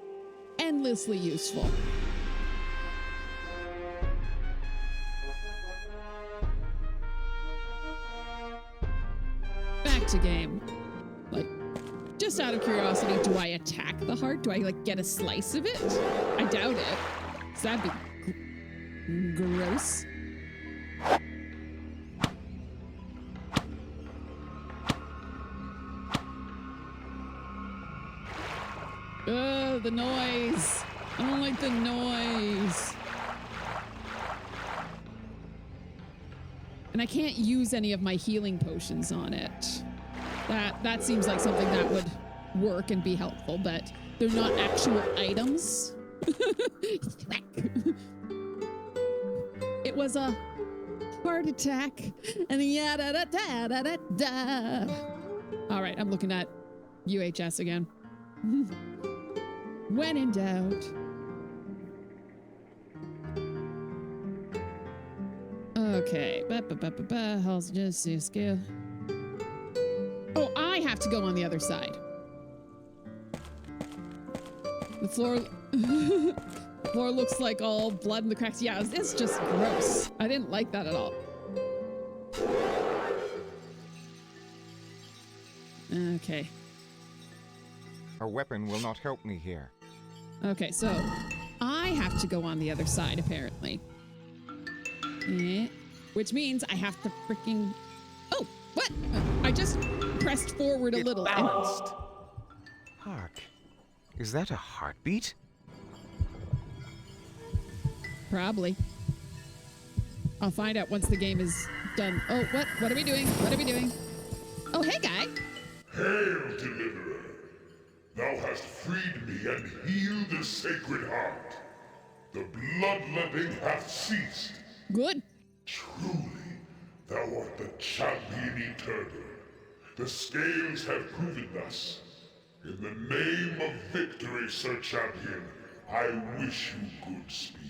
endlessly useful. Back to game. Like, just out of curiosity, do I attack the heart? Do I like get a slice of it? I doubt it. 'Cause that'd be gross. The noise. I don't like the noise. And I can't use any of my healing potions on it. That seems like something that would work and be helpful, but they're not actual items. It was a heart attack, and yada da da da da da. All right, I'm looking at UHS again. When in doubt. Okay. How's just see skill? Oh, I have to go on the other side. The floor floor looks like all blood in the cracks. Yeah, it's just gross. I didn't like that at all. Okay. A weapon will not help me here. Okay, so I have to go on the other side, apparently. Which means I have to freaking... Oh, what? I just pressed forward a little. Balanced. Hark. Is that a heartbeat? Probably. I'll find out once the game is done. Oh, what? What are we doing? What are we doing? Oh, hey, guy. Hail, Deliverer! Thou hast freed me and healed the sacred heart. The bloodletting hath ceased. Good. Truly, thou art the champion eternal. The scales have proven thus. In the name of victory, Sir Champion, I wish you good speed.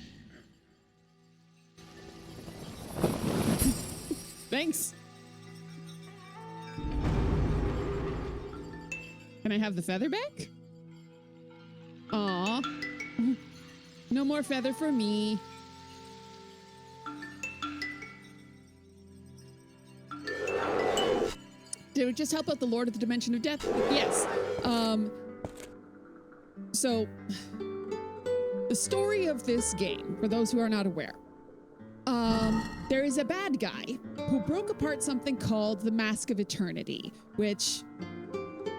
Thanks. Can I have the feather back? Aw. No more feather for me. Did it just help out the Lord of the Dimension of Death? Yes. So, the story of this game, for those who are not aware, there is a bad guy who broke apart something called the Mask of Eternity, which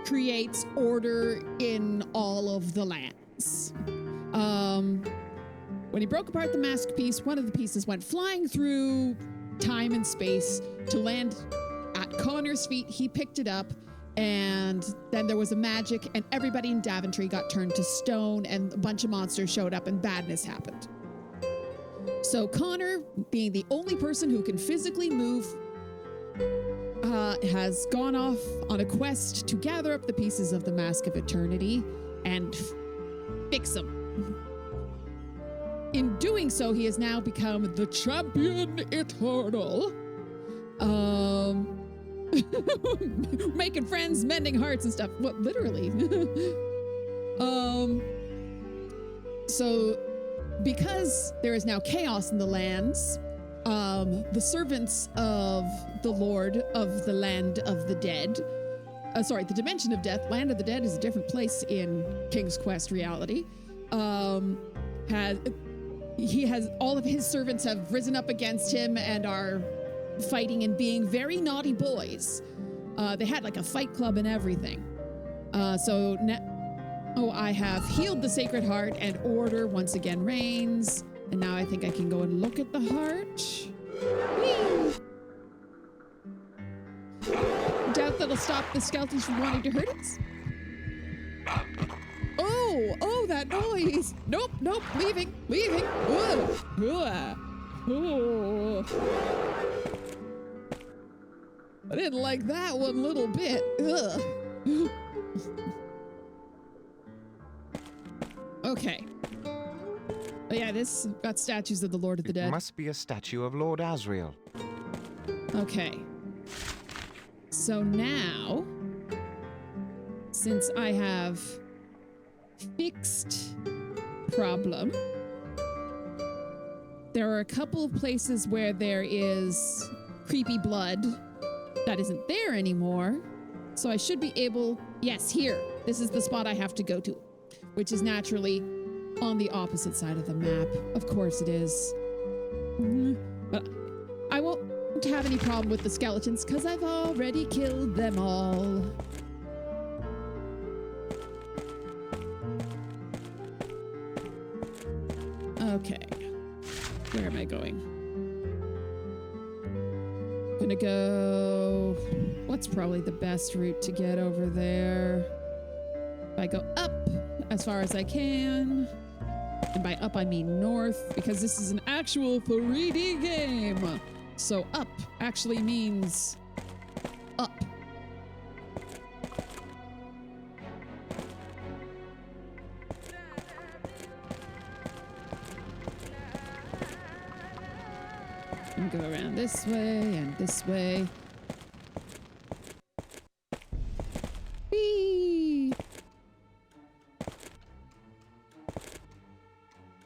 creates order in all of the lands. When he broke apart the mask piece, one of the pieces went flying through time and space to land at Connor's feet. He picked it up, and then there was a magic, and everybody in Daventry got turned to stone, and a bunch of monsters showed up, and badness happened. So Connor, being the only person who can physically move, has gone off on a quest to gather up the pieces of the Mask of Eternity and fix them. In doing so, he has now become the champion eternal. Making friends, mending hearts and stuff. What, literally? So because there is now chaos in the lands, the servants of the Lord of the Land of the Dead, the Dimension of Death, Land of the Dead is a different place in King's Quest reality, all of his servants have risen up against him and are fighting and being very naughty boys. They had like a fight club and everything. So now, I have healed the Sacred Heart, and order once again reigns. And now I think I can go and look at the heart. Whee! Doubt that'll stop the skeletons from wanting to hurt us. Oh, that noise. Nope, leaving. Oh. I didn't like that one little bit. Ugh. Okay. But yeah, this got statues of the Lord of the Dead. It must be a statue of Lord Asriel. Okay. So now, since I have fixed problem, there are a couple of places where there is creepy blood that isn't there anymore. So I should be able, yes, here. This is the spot I have to go to, which is naturally on the opposite side of the map. Of course it is. But I won't have any problem with the skeletons because I've already killed them all. Okay. Where am I going? Gonna go... What's probably the best route to get over there? If I go up as far as I can, and by up I mean north, because this is an actual 3D game. So up actually means up. And go around this way and this way. Whee!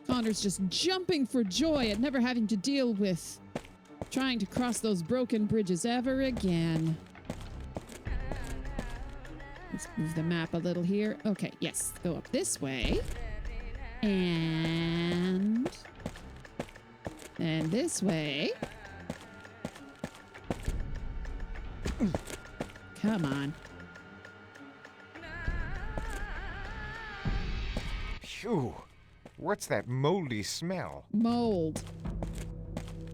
Connor's just jumping for joy at never having to deal with trying to cross those broken bridges ever again. Let's move the map a little here. Okay, yes, go up this way. And this way. Come on. Phew. What's that moldy smell? Mold.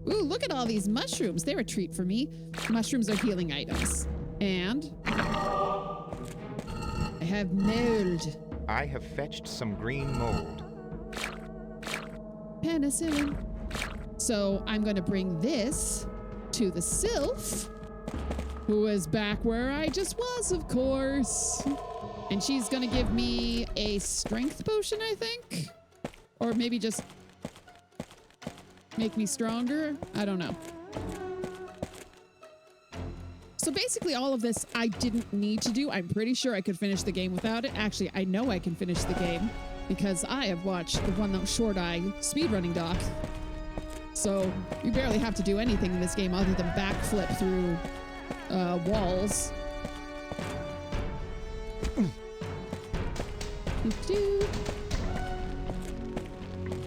Ooh, look at all these mushrooms. They're a treat for me. Mushrooms are healing items. And I have mold. I have fetched some green mold. Penicillin. So I'm going to bring this to the sylph, who is back where I just was, of course. And she's going to give me a strength potion, I think. Or maybe just make me stronger. I don't know. So basically all of this I didn't need to do. I'm pretty sure I could finish the game without it. Actually, I know I can finish the game. because I have watched the One Short Eye speedrunning doc. So you barely have to do anything in this game other than backflip through walls.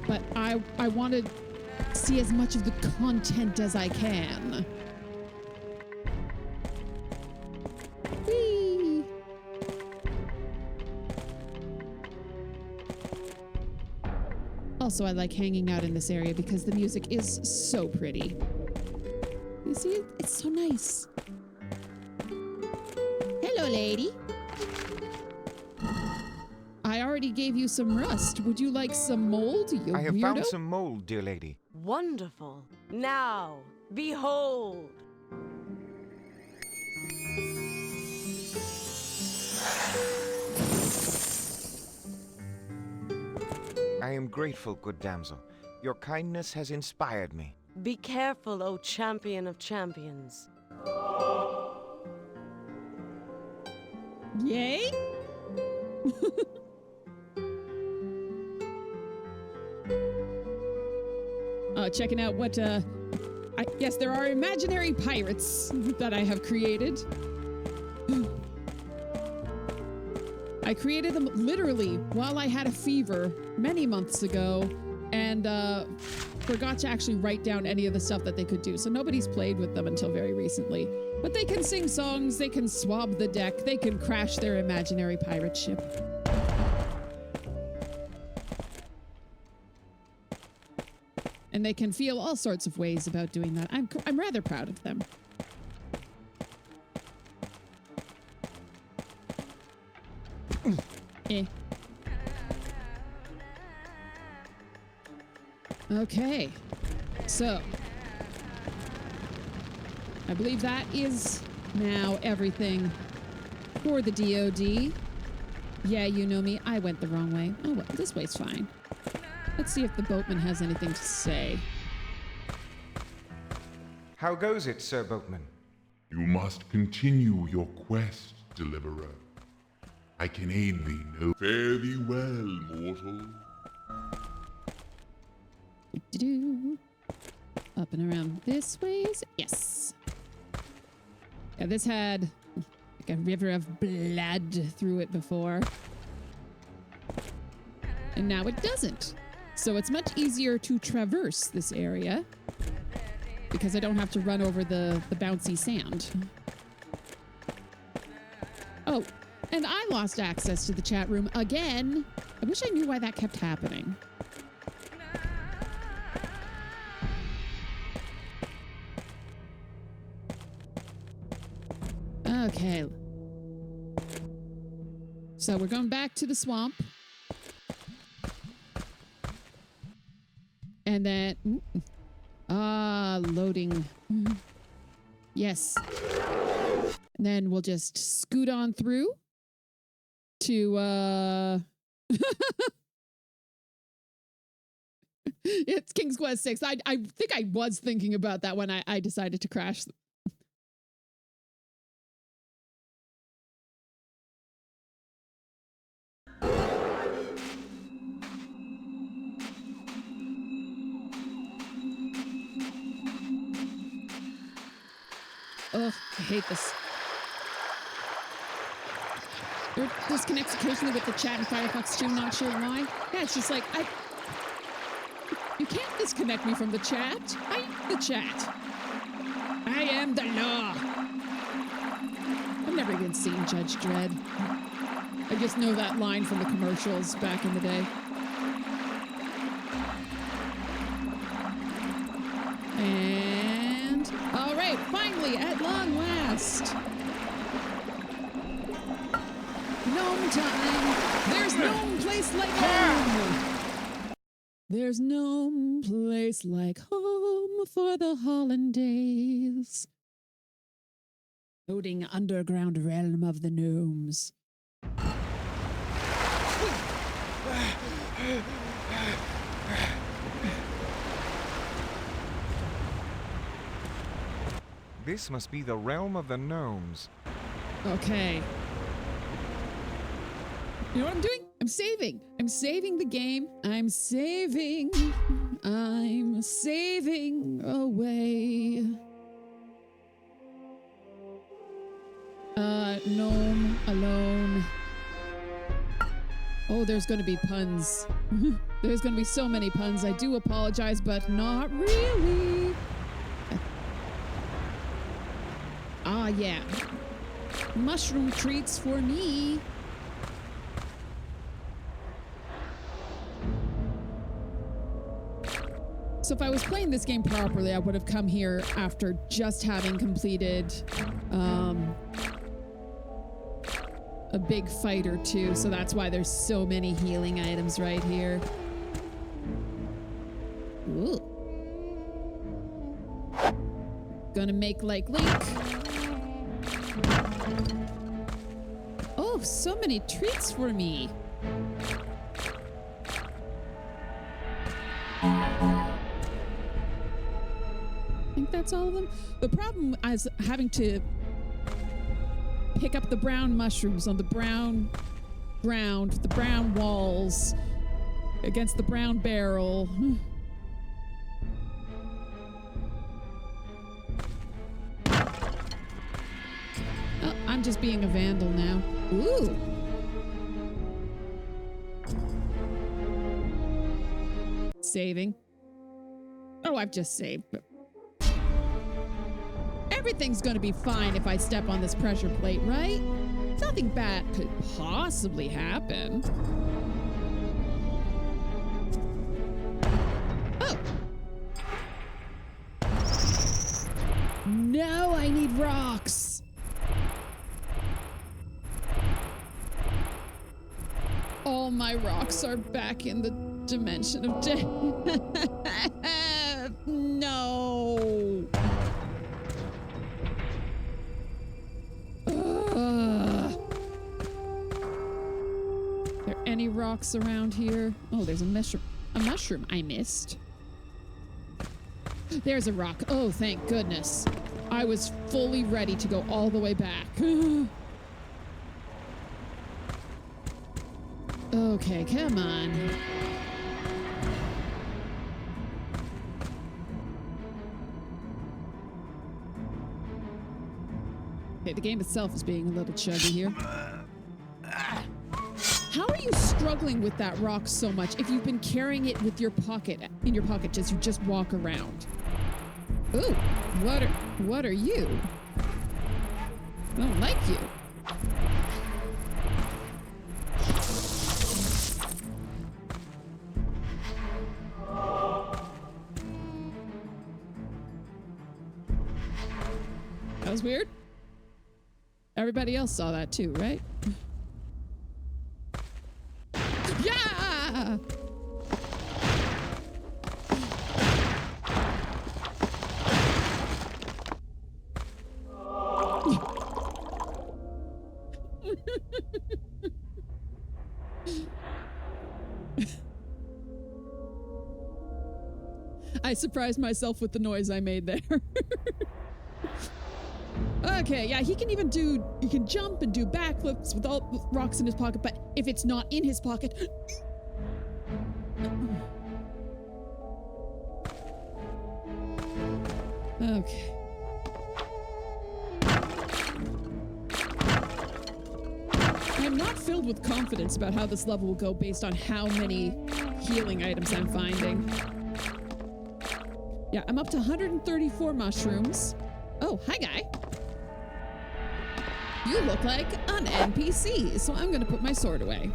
But I want to see as much of the content as I can. Whee! Also, I like hanging out in this area because the music is so pretty. You see it? It's so nice. Hello, lady. I already gave you some rust. Would you like some mold, you I have weirdo? found some mold, dear lady. Wonderful. Now, behold. I am grateful, good damsel. Your kindness has inspired me. Be careful, O champion of champions. Yay? Checking out what, yes, there are imaginary pirates that I have created. I created them literally while I had a fever many months ago and forgot to actually write down any of the stuff that they could do. So nobody's played with them until very recently. But they can sing songs, they can swab the deck, they can crash their imaginary pirate ship. And they can feel all sorts of ways about doing that. I'm rather proud of them. Eh. Okay. So. I believe that is now everything for the DOD. Yeah, you know me. I went the wrong way. Oh, well, this way's fine. Let's see if the boatman has anything to say. How goes it, Sir Boatman? You must continue your quest, deliverer. I can aid thee no. Fare thee well, mortal. Do-do-do. Up and around this ways. Yes. Yeah, this had like a river of blood through it before. And now it doesn't. So it's much easier to traverse this area because I don't have to run over the bouncy sand. Oh, and I lost access to the chat room again. I wish I knew why that kept happening. Okay. So we're going back to the swamp. And then... loading. Yes. And then we'll just scoot on through to, It's King's Quest 6. I think I was thinking about that when I decided to crash. Ugh, I hate this. It disconnects occasionally with the chat in Firefox too, not sure why. Yeah, it's just like, you can't disconnect me from the chat. I am the chat. I am the law. I've never even seen Judge Dredd. I just know that line from the commercials back in the day. And, all right, finally, at long last. Gnome time. There's no place like home. There's no place like home for the hollandaise. Floating underground realm of the gnomes. This must be the realm of the gnomes. Okay. You know what I'm doing? I'm saving. I'm saving the game. I'm saving away. Gnome alone. Oh, there's gonna be puns. There's gonna be so many puns. I do apologize, but not really. Ah, yeah. Mushroom treats for me. So if I was playing this game properly, I would have come here after just having completed a big fight or two. So that's why there's so many healing items right here. Ooh. Gonna make like Link. Oh, so many treats for me. I think that's all of them. The problem is having to pick up the brown mushrooms on the brown ground, the brown walls, against the brown barrel. Oh, I'm just being a vandal now. Ooh. Saving. Oh, I've just saved. Everything's gonna be fine if I step on this pressure plate, right? Nothing bad could possibly happen. Oh! No, I need rocks! All my rocks are back in the dimension of death. No! Are there any rocks around here? Oh, there's a mushroom I missed. There's a rock. Oh, thank goodness. I was fully ready to go all the way back. Okay, come on. Okay, the game itself is being a little chuggy here. How are you struggling with that rock so much if you've been carrying it with your pocket, in your pocket, as you just walk around? Ooh, what are you? I don't like you. That was weird. Everybody else saw that too, right? Yeah! I surprised myself with the noise I made there. Okay, yeah, he can jump and do backflips with all the rocks in his pocket, but if it's not in his pocket... Okay. I'm not filled with confidence about how this level will go based on how many healing items I'm finding. Yeah, I'm up to 134 mushrooms. Oh, hi, guy. You look like an NPC, so I'm gonna put my sword away.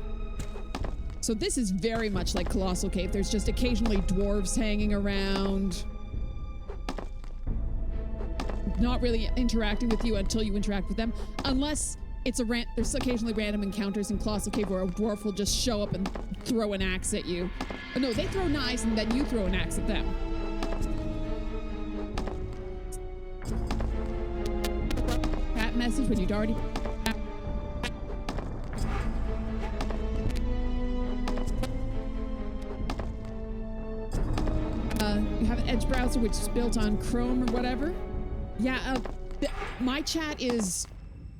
So this is very much like Colossal Cave. There's just occasionally dwarves hanging around. Not really interacting with you until you interact with them. Unless it's there's occasionally random encounters in Colossal Cave where a dwarf will just show up and throw an axe at you. Oh, no, they throw knives and then you throw an axe at them. Message when you'd already... you have an Edge browser which is built on Chrome or whatever. Yeah, my chat is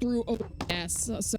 through OBS, so...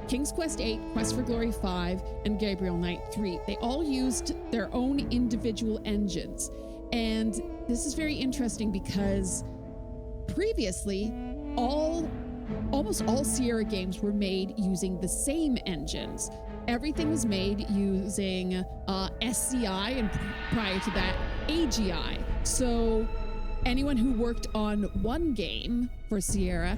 King's Quest 8, Quest for Glory 5, and Gabriel Knight 3. They all used their own individual engines. And this is very interesting because previously, almost all Sierra games were made using the same engines. Everything was made using SCI and prior to that, AGI. So anyone who worked on one game for Sierra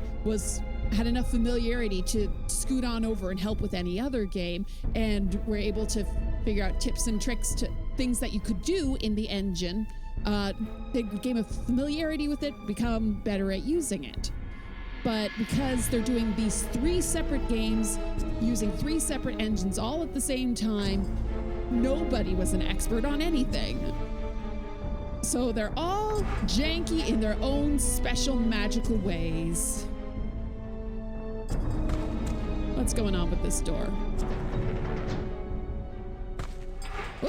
had enough familiarity to scoot on over and help with any other game, and were able to figure out tips and tricks to things that you could do in the engine. They gain a familiarity with it, become better at using it. But because they're doing these 3 separate games using 3 separate engines all at the same time, nobody was an expert on anything. So they're all janky in their own special magical ways. What's going on with this door? Ooh.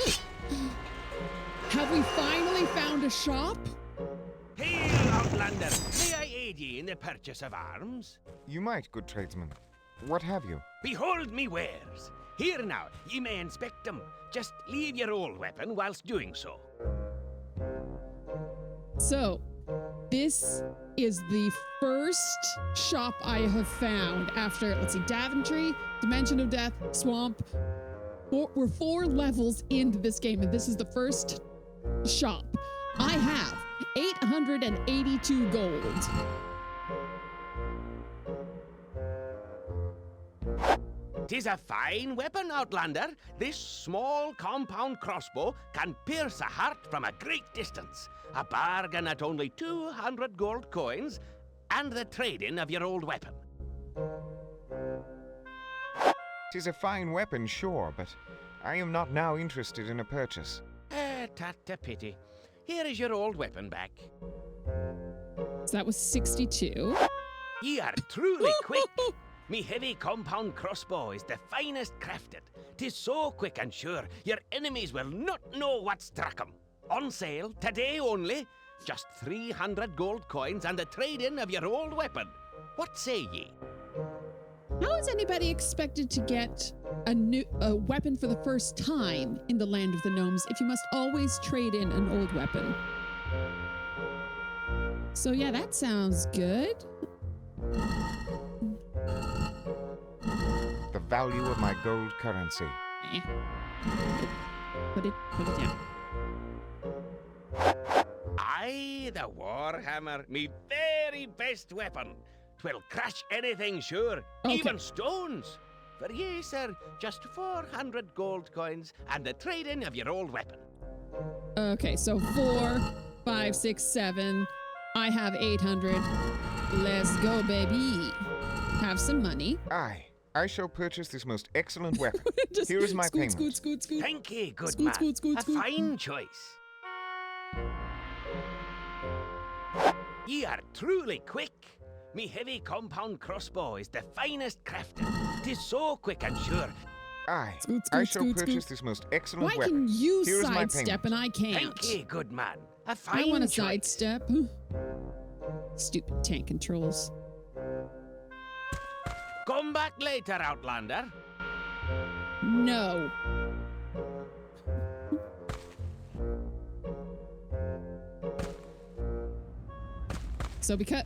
Have we finally found a shop? Hail, Outlander! May I aid ye in the purchase of arms? You might, good tradesman. What have you? Behold me wares. Here now, ye may inspect them. Just leave your old weapon whilst doing so. So, this is the first shop I have found after, let's see, Daventry, Dimension of Death, Swamp. We're 4 levels into this game, and this is the first shop. I have 882 gold. Tis a fine weapon, Outlander. This small compound crossbow can pierce a heart from a great distance. A bargain at only 200 gold coins and the trade-in of your old weapon. 'Tis a fine weapon, sure, but I am not now interested in a purchase. Tat a pity. Here is your old weapon back. So that was 62. Ye are truly quick. Me heavy compound crossbow is the finest crafted. 'Tis so quick and sure, your enemies will not know what struck 'em. On sale, today only. Just 300 gold coins and the trade-in of your old weapon. What say ye? How is anybody expected to get a weapon for the first time in the land of the gnomes if you must always trade in an old weapon? So yeah, that sounds good. The value of my gold currency. Eh. Put it down. Aye, the Warhammer, me very best weapon. 'Twill crush anything, sure, Okay. even stones. For ye, sir, just 400 gold coins and the trade-in of your old weapon. Okay, so 4, 5, 6, 7. I have 800. Let's go, baby. Have some money. Aye, I shall purchase this most excellent weapon. Just Here is my scoot, payment. Scoot. Thank ye, good Scoot, man. scoot, scoot, a scoot. fine choice. Ye are truly quick. Me heavy compound crossbow is the finest crafted. 'Tis so quick and sure. Aye, Scoot, I scoot, shall scoot, purchase scoot. this most excellent Why weapon. can you Here is my sidestep payment. and I can't? Thank ye, good man. A I fine want to choice. sidestep. Stupid tank controls. Come back later, Outlander. No. So because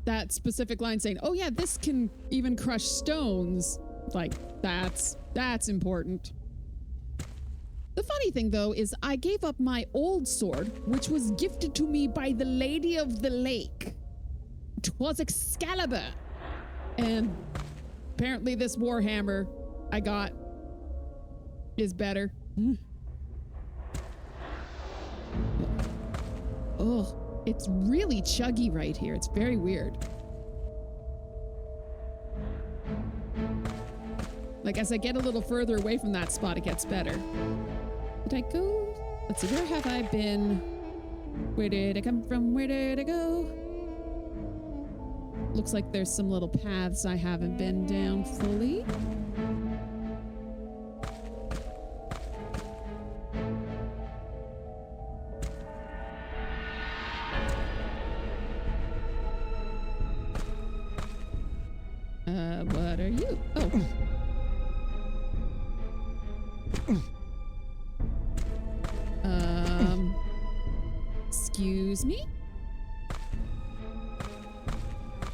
that specific line saying, "Oh yeah, this can even crush stones," like that's important. The funny thing though is I gave up my old sword, which was gifted to me by the Lady of the Lake. 'Twas Excalibur. And apparently this Warhammer I got is better. Oh, it's really chuggy right here. It's very weird. Like as I get a little further away from that spot, it gets better. Did I go? Let's see, where have I been? Where did I come from? Where did I go? Looks like there's some little paths I haven't been down fully. What are you? Oh. Excuse me?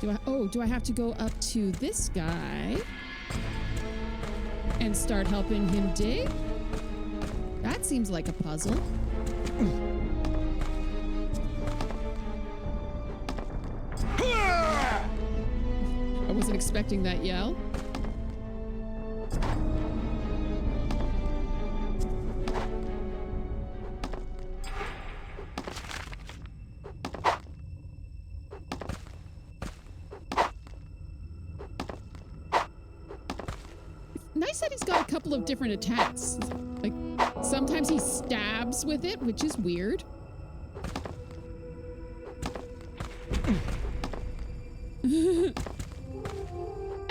Do I have to go up to this guy and start helping him dig? That seems like a puzzle. I wasn't expecting that yell. Nice that he's got a couple of different attacks. Like, sometimes he stabs with it, which is weird. I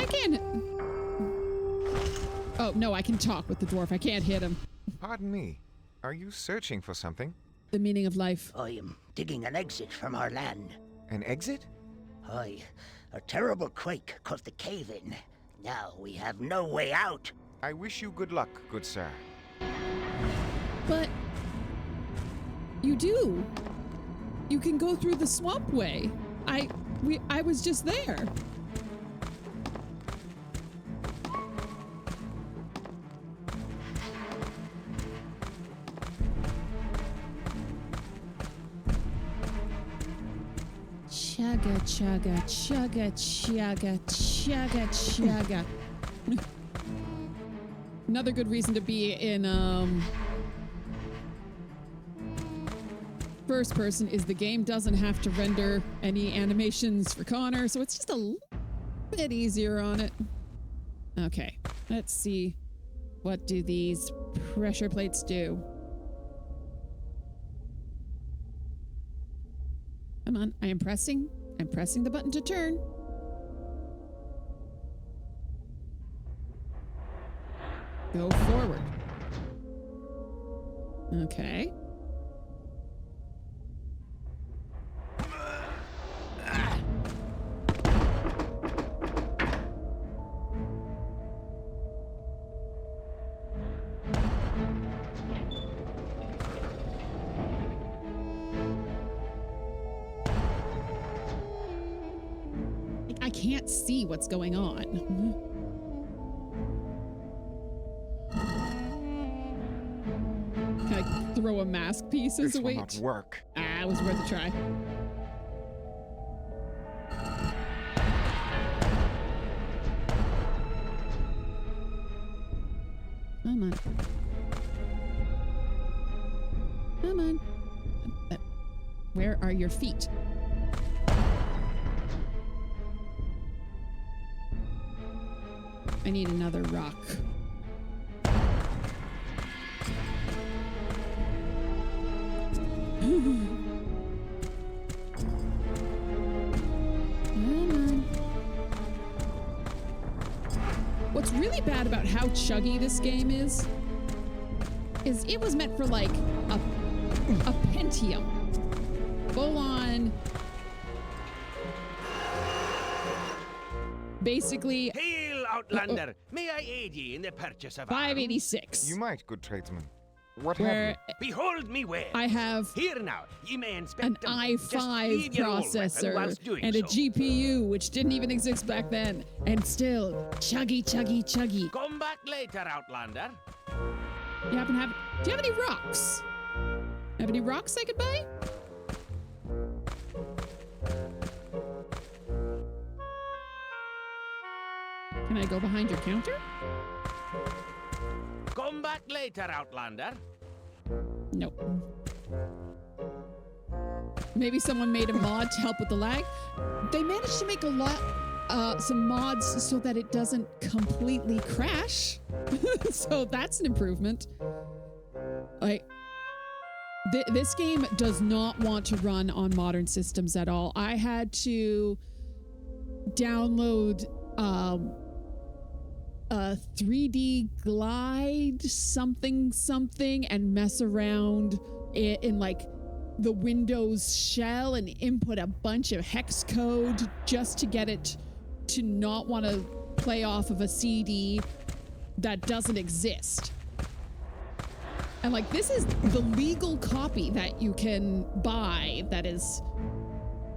can't. Oh, no, I can talk with the dwarf. I can't hit him. Pardon me. Are you searching for something? The meaning of life. I am digging an exit from our land. An exit? Aye, a terrible quake caused the cave in. Now we have no way out. I wish you good luck, good sir. But you do. You can go through the swamp way. I was just there. Chugga, chugga, chugga, chugga, chugga, chugga. Another good reason to be in first person is the game doesn't have to render any animations for Connor, so it's just a little bit easier on it. Okay, let's see. What do these pressure plates do? Come on, I'm pressing the button to turn. Go forward. Okay. I can't see what's going on. Can I throw a mask piece as This a will weight? not work. It was worth a try. Come on. Come on. Where are your feet? I need another rock. What's really bad about how chuggy this game is it was meant for like a Pentium. Full on. Basically. Hail, Outlander! May I aid ye in the purchase of 586. You might, good tradesman. What have Where you? Behold me wares. I have Here now, ye may inspect an them. Just i5 leave your old weapon processor whilst doing and a so. GPU, which didn't even exist back then, and still chuggy, chuggy, chuggy. Come back later, Outlander. Do you have any rocks? Have any rocks I could buy? Can I go behind your counter? Come back later, Outlander. Nope. Maybe someone made a mod to help with the lag. They managed to make a lot, some mods so that it doesn't completely crash. So that's an improvement. Like, this game does not want to run on modern systems at all. I had to download a 3D glide something and mess around in like the Windows shell and input a bunch of hex code just to get it to not want to play off of a CD that doesn't exist. And like, this is the legal copy that you can buy that is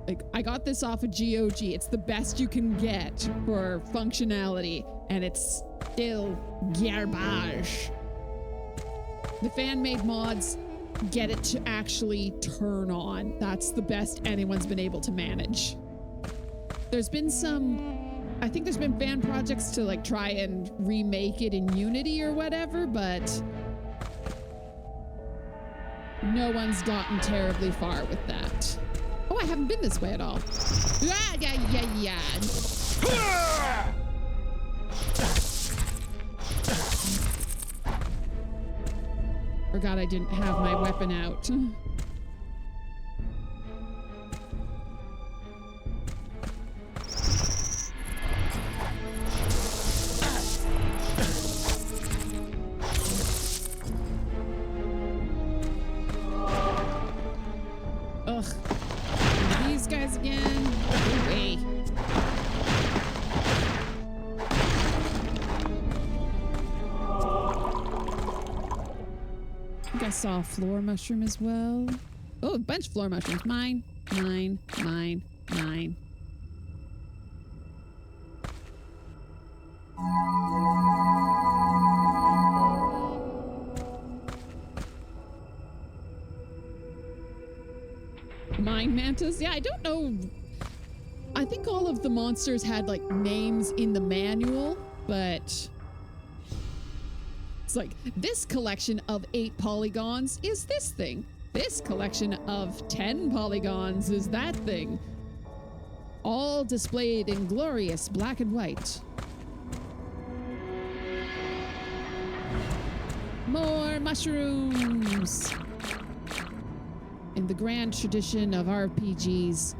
like, I got this off of GOG. It's the best you can get for functionality, and it's still garbage. The fan-made mods get it to actually turn on. That's the best anyone's been able to manage. There's been I think there's been fan projects to like try and remake it in Unity or whatever, but no one's gotten terribly far with that. Oh, I haven't been this way at all. Yeah. Forgot I didn't have my weapon out. Ugh. These guys again. Go away. I think I saw a floor mushroom as well. Oh, a bunch of floor mushrooms. Mine. Mine mantas? Yeah, I don't know. I think all of the monsters had like names in the manual, but it's like this collection of 8 polygons is this thing. This collection of 10 polygons is that thing. All displayed in glorious black and white. More mushrooms. In the grand tradition of RPGs,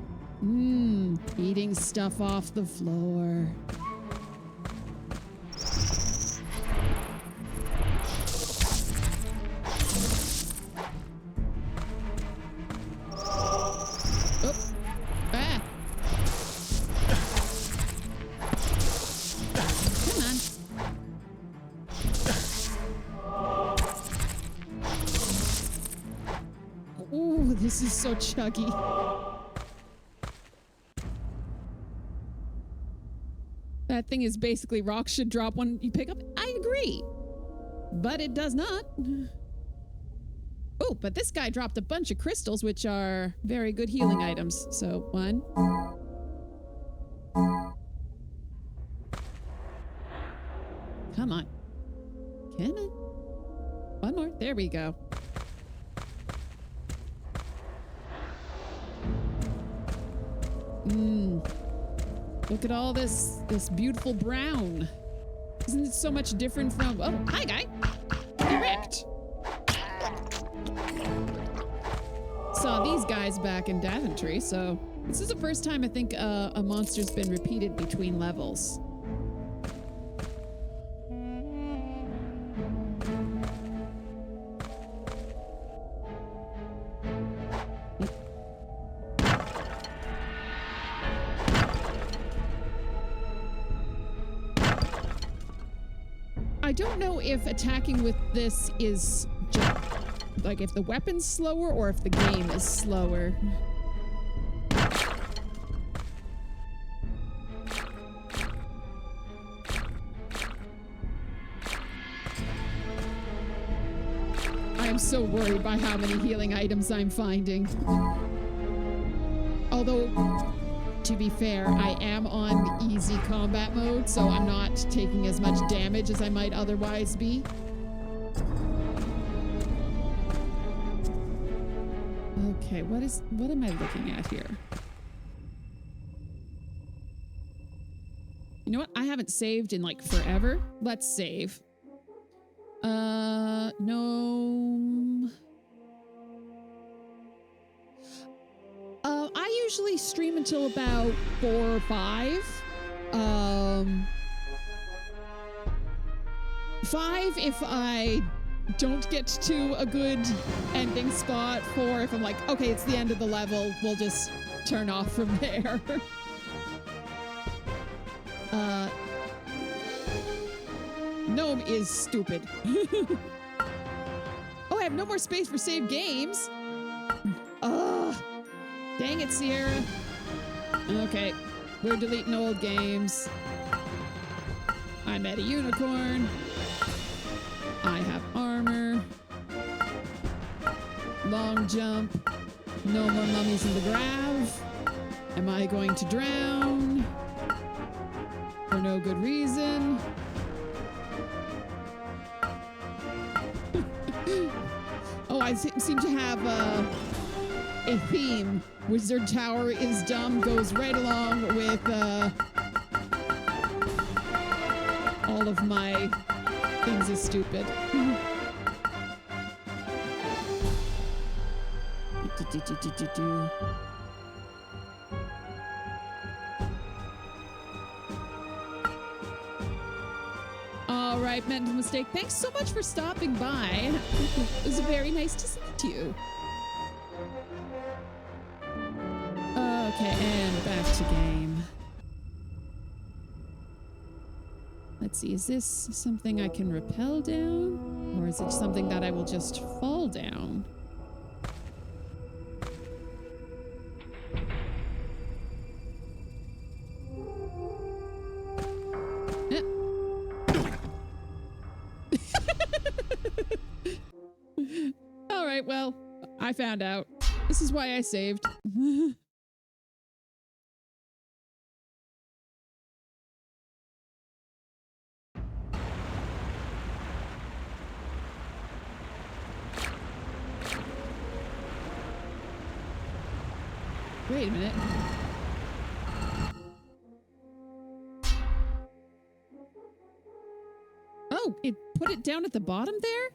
eating stuff off the floor. This is so chuggy. That thing is basically rocks should drop when you pick up. I agree. But it does not. Oh, but this guy dropped a bunch of crystals, which are very good healing items. So, 1. Come on. Come on. 1 more. There we go. Look at all this beautiful brown. Isn't it so much different from... Oh, hi, guy. Get wrecked. Saw these guys back in Daventry, so this is the first time I think a monster's been repeated between levels. I don't know if attacking with this is just, like, if the weapon's slower or if the game is slower. I am so worried by how many healing items I'm finding. Although, to be fair, I am on easy combat mode, so I'm not taking as much damage as I might otherwise be. Okay, what am I looking at here? You know what? I haven't saved in like forever. Let's save. Gnome. I usually stream until about 4 or 5. 5 if I don't get to a good ending spot. 4 if I'm like, okay, it's the end of the level, we'll just turn off from there. Gnome is stupid. Oh, have no more space for save games. Ugh. Dang it, Sierra. Okay, we're deleting old games. I met a unicorn. I have armor. Long jump. No more mummies in the grave. Am I going to drown? For no good reason. Oh, I seem to have a theme. Wizard Tower is dumb goes right along with all of my things is stupid. All right, mental mistake. Thanks so much for stopping by. It was very nice to see you. Okay, and back to game. Let's see, is this something I can rappel down? Or is it something that I will just fall down? All right, well, I found out. This is why I saved. Wait a minute. Oh, it put it down at the bottom there?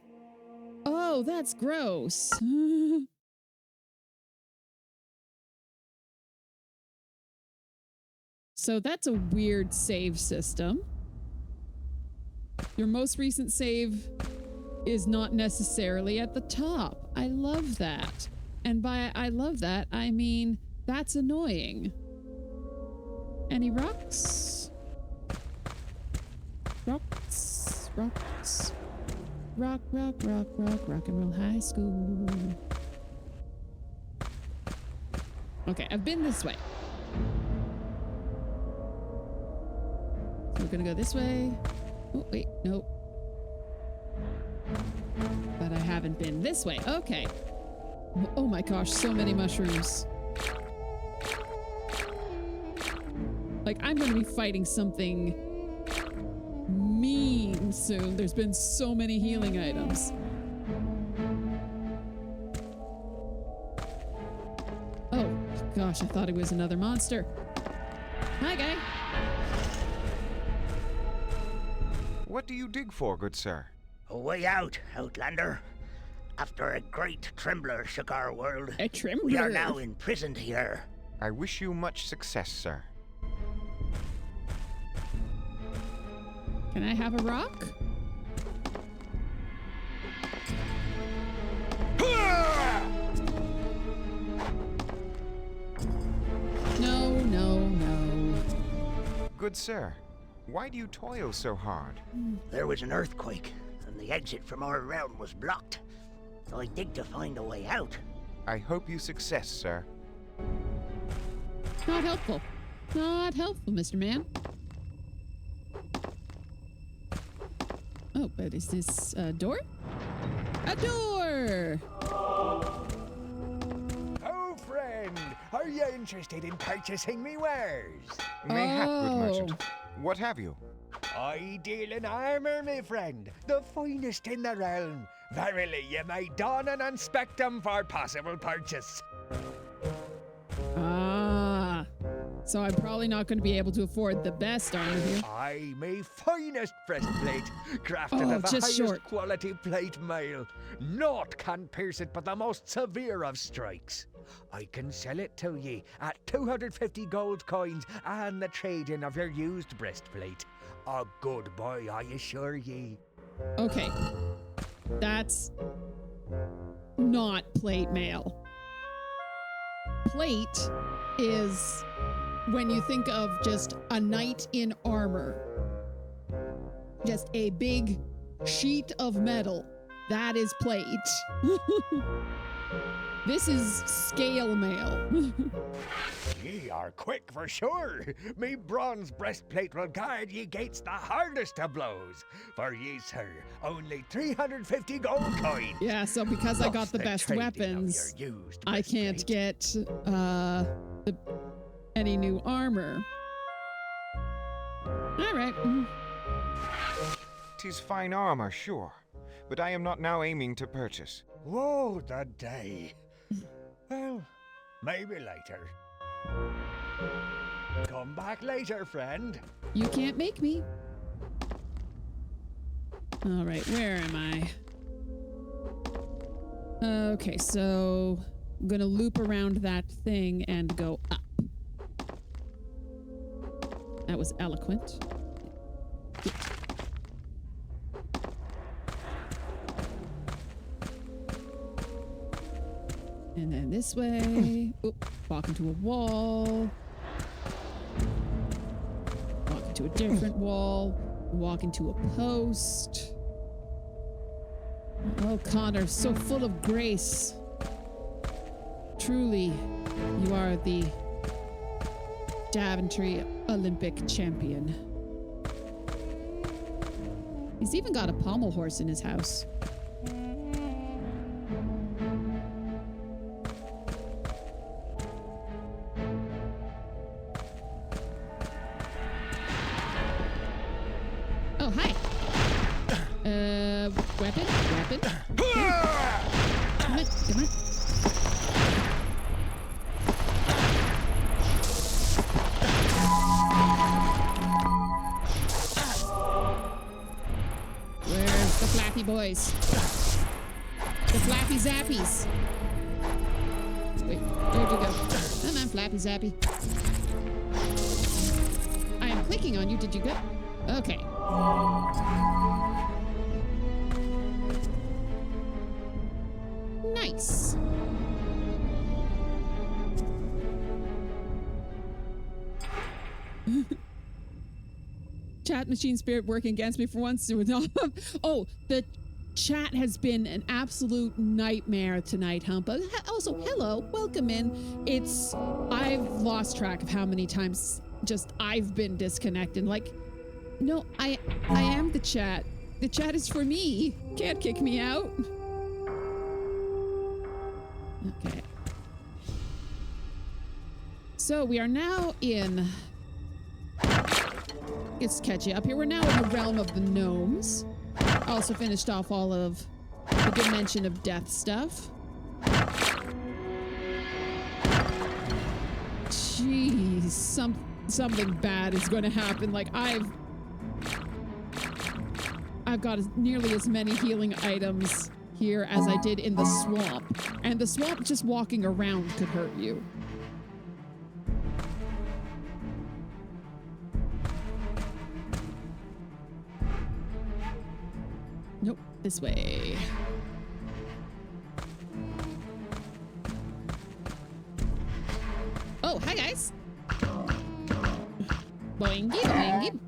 Oh, that's gross. So that's a weird save system. Your most recent save is not necessarily at the top. I love that. And by I love that, I mean that's annoying. Any rocks? Rocks, rocks. Rock, rock, rock, rock, rock and roll high school. Okay, I've been this way. So we're gonna go this way. Oh, wait, nope. But I haven't been this way. Okay. Oh my gosh, so many mushrooms. Like, I'm gonna be fighting something mean soon. There's been so many healing items. Oh gosh, I thought it was another monster. Hi, guy. What do you dig for, good sir? A way out, Outlander. After a great trembler shook our world, A trembler. we are now imprisoned here. I wish you much success, sir. Can I have a rock? No, no, no. Good sir, why do you toil so hard? There was an earthquake, and the exit from our realm was blocked. I dig to find a way out. I hope you success, sir. Not helpful. Not helpful, Mr. Man. Oh, but is this a door? A door! Oh, friend, are you interested in purchasing me wares? Mayhap, good Oh. merchant. What have you? I deal in armor, my friend, the finest in the realm. Verily, you may don and inspect them for possible purchase. Ah. So I'm probably not going to be able to afford the best armor here. I my finest breastplate, crafted Oh, of the just highest short. quality plate mail. Naught can pierce it but the most severe of strikes. I can sell it to ye at 250 gold coins and the trade-in of your used breastplate. A good buy, I assure ye. Okay. That's not plate mail. Plate is when you think of just a knight in armor. Just a big sheet of metal. That is plate. This is scale mail. Ye are quick for sure. Me bronze breastplate will guard ye gainst the hardest of blows. For ye, sir, only 350 gold coins. Yeah, so because I got the best trading of weapons, your used I can't breastplate. get any new armor. All right. 'Tis fine armor, sure, but I am not now aiming to purchase. Woe the day. Well, maybe later. Come back later, friend. You can't make me. All right, where am I? Okay, so I'm gonna loop around that thing and go up. That was eloquent. And then this way. Oop, walk into a wall. Walk into a different wall. Walk into a post. Oh, Connor, so full of grace. Truly, you are the Daventry Olympic champion. He's even got a pommel horse in his house. Oh, hi. Weapon? Weapon? Come on, come on. Where's the flappy boys? The flappy zappies. Wait, where'd you go? Come on, flappy zappy. I am clicking on you. Did you go? Okay. Nice. Chat machine spirit working against me for once. Oh, the chat has been an absolute nightmare tonight, Humpa. Also, hello, welcome in. I've lost track of how many times just I've been disconnected. Like, no, I am the chat. The chat is for me. Can't kick me out. Okay. So we are now in... It's catchy up here. We're now in the realm of the gnomes. Also finished off all of the Dimension of Death stuff. Jeez, something bad is going to happen. Like I've got nearly as many healing items here as I did in the swamp. And the swamp just walking around could hurt you. Nope, this way. Oh, hi guys. Boingy, boingy.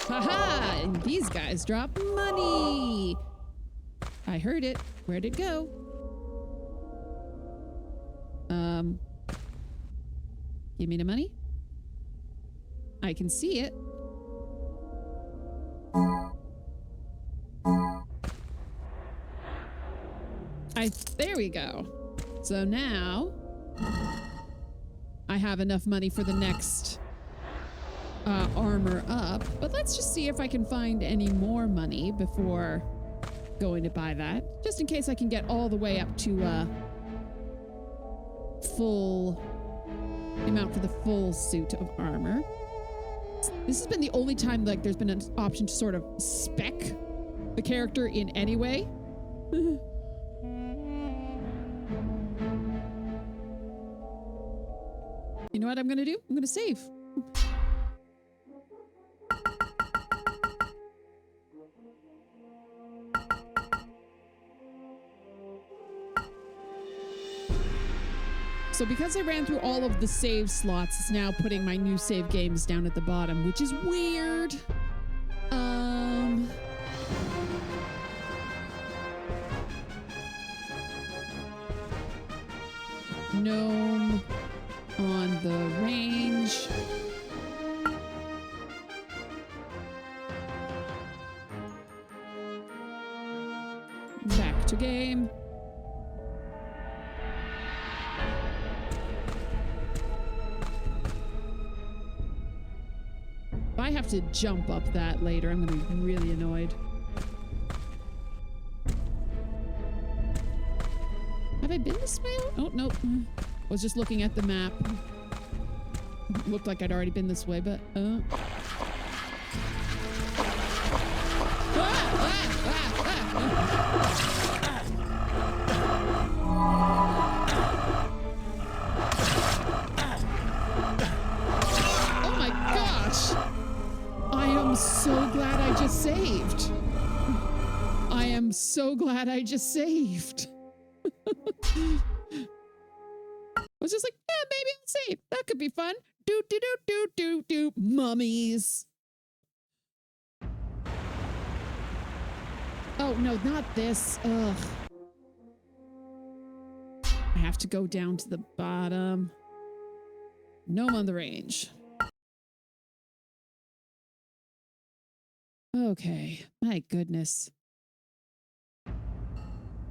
Haha, and these guys drop money. I heard it. Where'd it go? Give me the money. I can see it. There we go. So now I have enough money for the next armor up, but let's just see if I can find any more money before going to buy that, just in case I can get all the way up to full amount for the full suit of armor. This has been the only time like there's been an option to sort of spec the character in any way. You know what I'm gonna do? I'm gonna save. So because I ran through all of the save slots, it's now putting my new save games down at the bottom, which is weird. gnome on the range. Back to game. If I have to jump up that later, I'm going to be really annoyed. Have I been this way? Oh, no. Was just looking at the map. Looked like I'd already been this way, but... Oh my gosh! I am so glad I just saved. I am so glad I just saved. I was just like, yeah, maybe I'll save. That could be fun. Do do do do do do. Mummies. Oh no, not this. Ugh. I have to go down to the bottom. Gnome on the range. Okay, my goodness.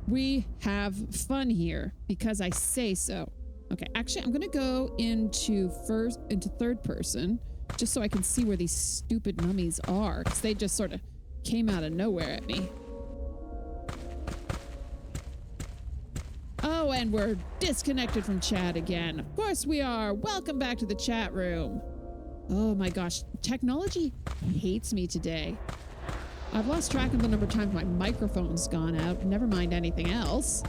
We have fun here because I say so. Okay, actually, I'm gonna go into third person just so I can see where these stupid mummies are because they just sort of came out of nowhere at me. Oh, and we're disconnected from chat again. Of course we are. Welcome back to the chat room. Oh my gosh, technology hates me today. I've lost track of the number of times my microphone's gone out. Never mind anything else.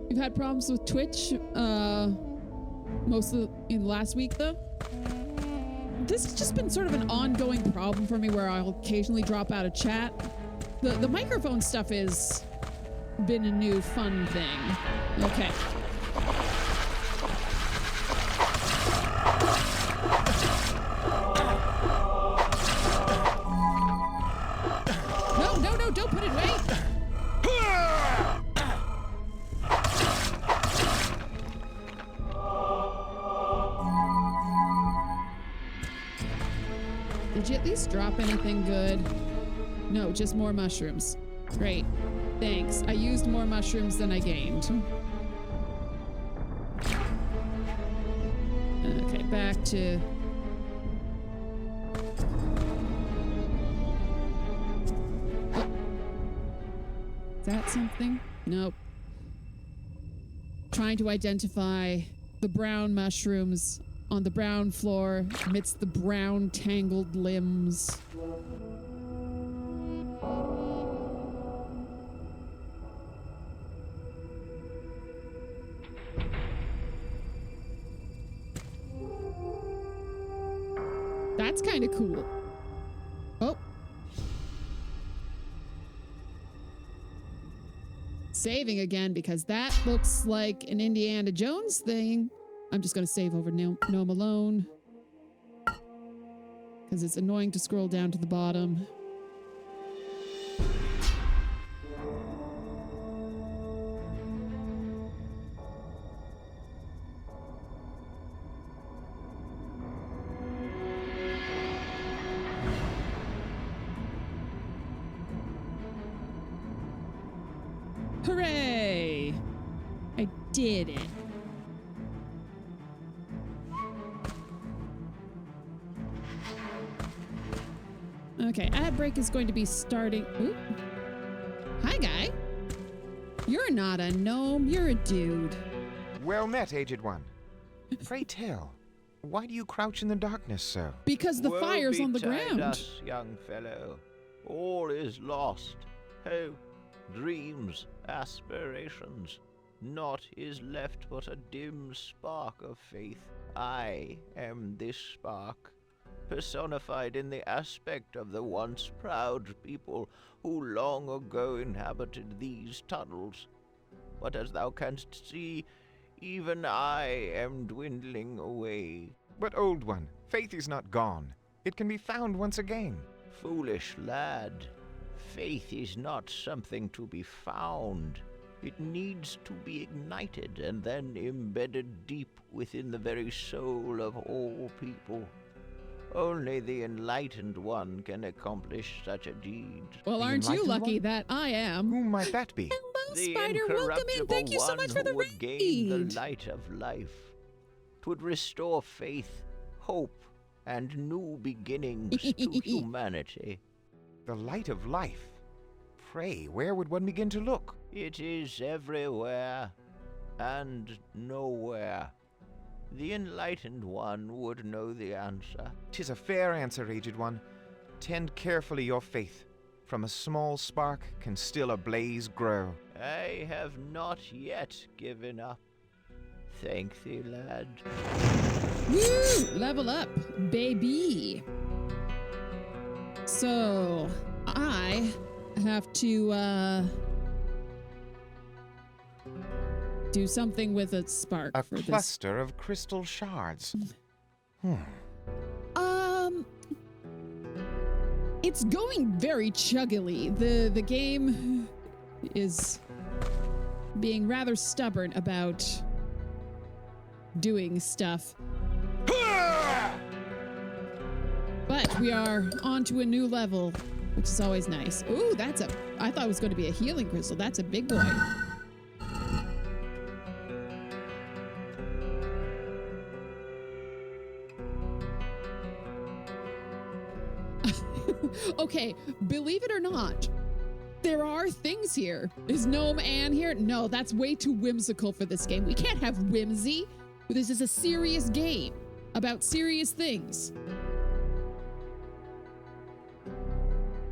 We've had problems with Twitch in last week though. This has just been sort of an ongoing problem for me where I'll occasionally drop out of chat. The microphone stuff has been a new fun thing. Okay. No, don't put it away. Did you at least drop anything good? No, just more mushrooms. Great. Thanks. I used more mushrooms than I gained. Okay, back to... Oh. Is that something? Nope. Trying to identify the brown mushrooms on the brown floor amidst the brown tangled limbs. That's kind of cool. Oh. Saving again because that looks like an Indiana Jones thing. I'm just going to save over Gnome alone because it's annoying to scroll down to the bottom. Hooray! I did it. Okay, ad break is going to be starting. Ooh. Hi, guy. You're not a gnome, you're a dude. Well met, Aged One. Pray tell, why do you crouch in the darkness so? Because the Woe fire's on the betide ground. us, young fellow. All is lost. Hope, dreams, aspirations. Naught is left but a dim spark of faith. I am this spark, personified in the aspect of the once proud people who long ago inhabited these tunnels. But as thou canst see, even I am dwindling away. But old one, faith is not gone. It can be found once again. Foolish lad, faith is not something to be found. It needs to be ignited and then embedded deep within the very soul of all people. Only the enlightened one can accomplish such a deed. Well, The aren't you enlightened lucky one? that I am? Who might that be? Hello, The Spider. Welcome in. Thank you so much for the one who would gain raid. the light of life. 'Twould restore faith, hope, and new beginnings to humanity. The light of life. Pray, where would one begin to look? It is everywhere and nowhere. The enlightened one would know the answer. 'Tis a fair answer, aged one. Tend carefully your faith. From a small spark can still a blaze grow. I have not yet given up. Thank thee, lad. Woo! Level up, baby. So, I have to, do something with a spark A for this. cluster of crystal shards. It's going very chuggily. The game is being rather stubborn about doing stuff. But we are on to a new level, which is always nice. Ooh, I thought it was going to be a healing crystal. That's a big boy. Okay, believe it or not, there are things here. Is Gnome Ann here? No, that's way too whimsical for this game. We can't have whimsy. This is a serious game about serious things.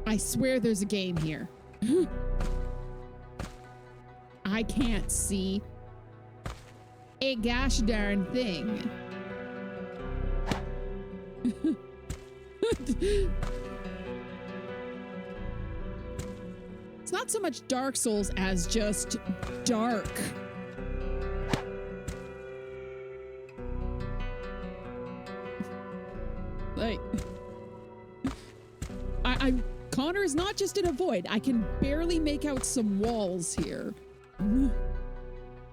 I swear there's a game here. I can't see a gosh darn thing. It's not so much Dark Souls as just dark. Like, Connor is not just in a void. I can barely make out some walls here.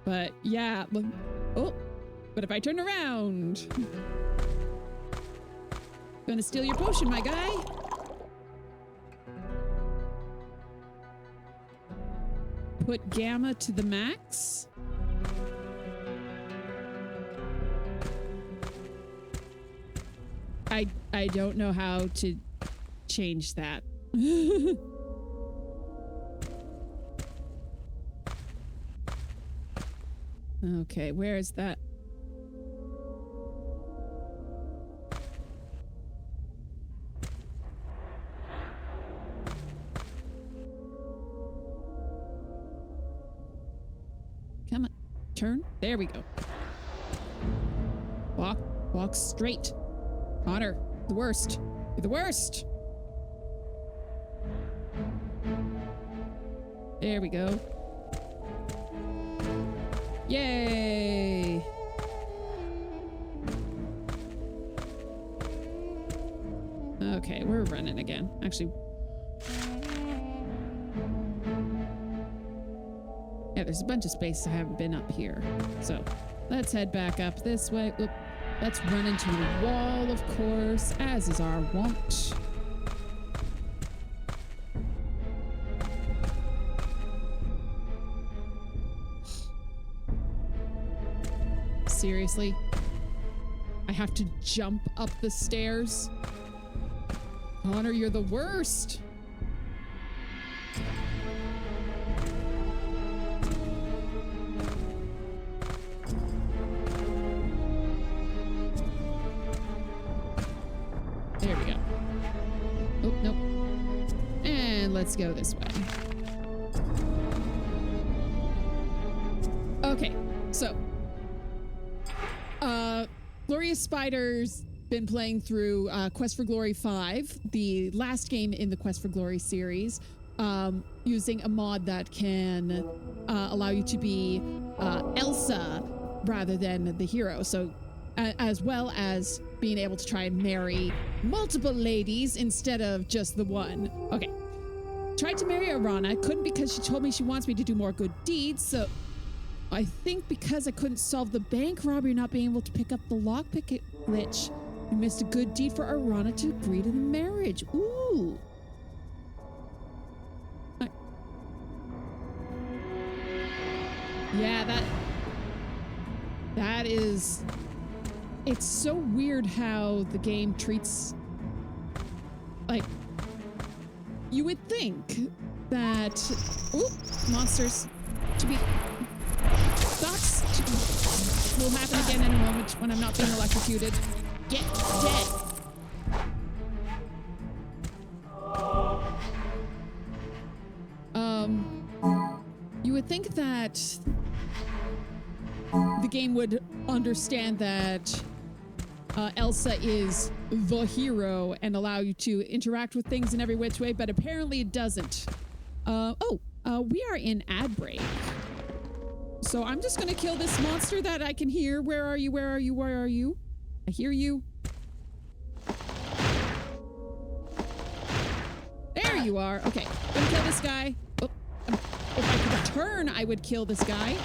But yeah, oh, but if I turn around, gonna steal your potion, my guy. Put gamma to the max. I don't know how to change that. Okay, where is that? Come on, turn. There we go. Walk straight. Connor, the worst. You're the worst. There we go. Yay! Okay, we're running again. Actually, yeah, there's a bunch of space I haven't been up here. So let's head back up this way. Oop. Let's run into a wall, of course, as is our wont. Seriously? I have to jump up the stairs? Connor, you're the worst. There we go. Oh, nope. And let's go this way. Okay, so Glorious Spider's been playing through Quest for Glory 5, the last game in the Quest for Glory series, using a mod that can allow you to be Elsa rather than the hero. So as well as being able to try and marry multiple ladies instead of just the one. Okay. Tried to marry Arana, couldn't because she told me she wants me to do more good deeds, so I think because I couldn't solve the bank robbery, not being able to pick up the lockpick glitch, I missed a good deed for Arana to agree to the marriage. Ooh. Yeah, that is... It's so weird how the game treats... Like, you would think that... Ooh, monsters. To be... Thoughts will happen again in a moment when I'm not being electrocuted. Get dead. You would think that the game would understand that Elsa is the hero and allow you to interact with things in every which way, but apparently it doesn't. We are in ad break. So I'm just gonna kill this monster that I can hear. Where are you? Where are you? Where are you? I hear you. There you are. Okay, gonna kill this guy. Oh, if I could turn, I would kill this guy.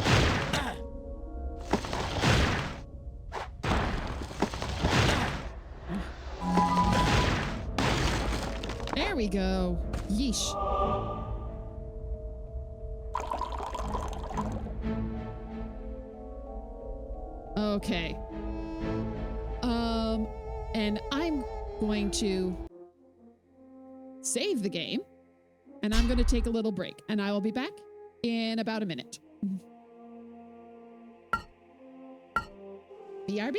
There we go. Yeesh. Okay. And I'm going to save the game, and I'm going to take a little break, and I will be back in about a minute. BRB.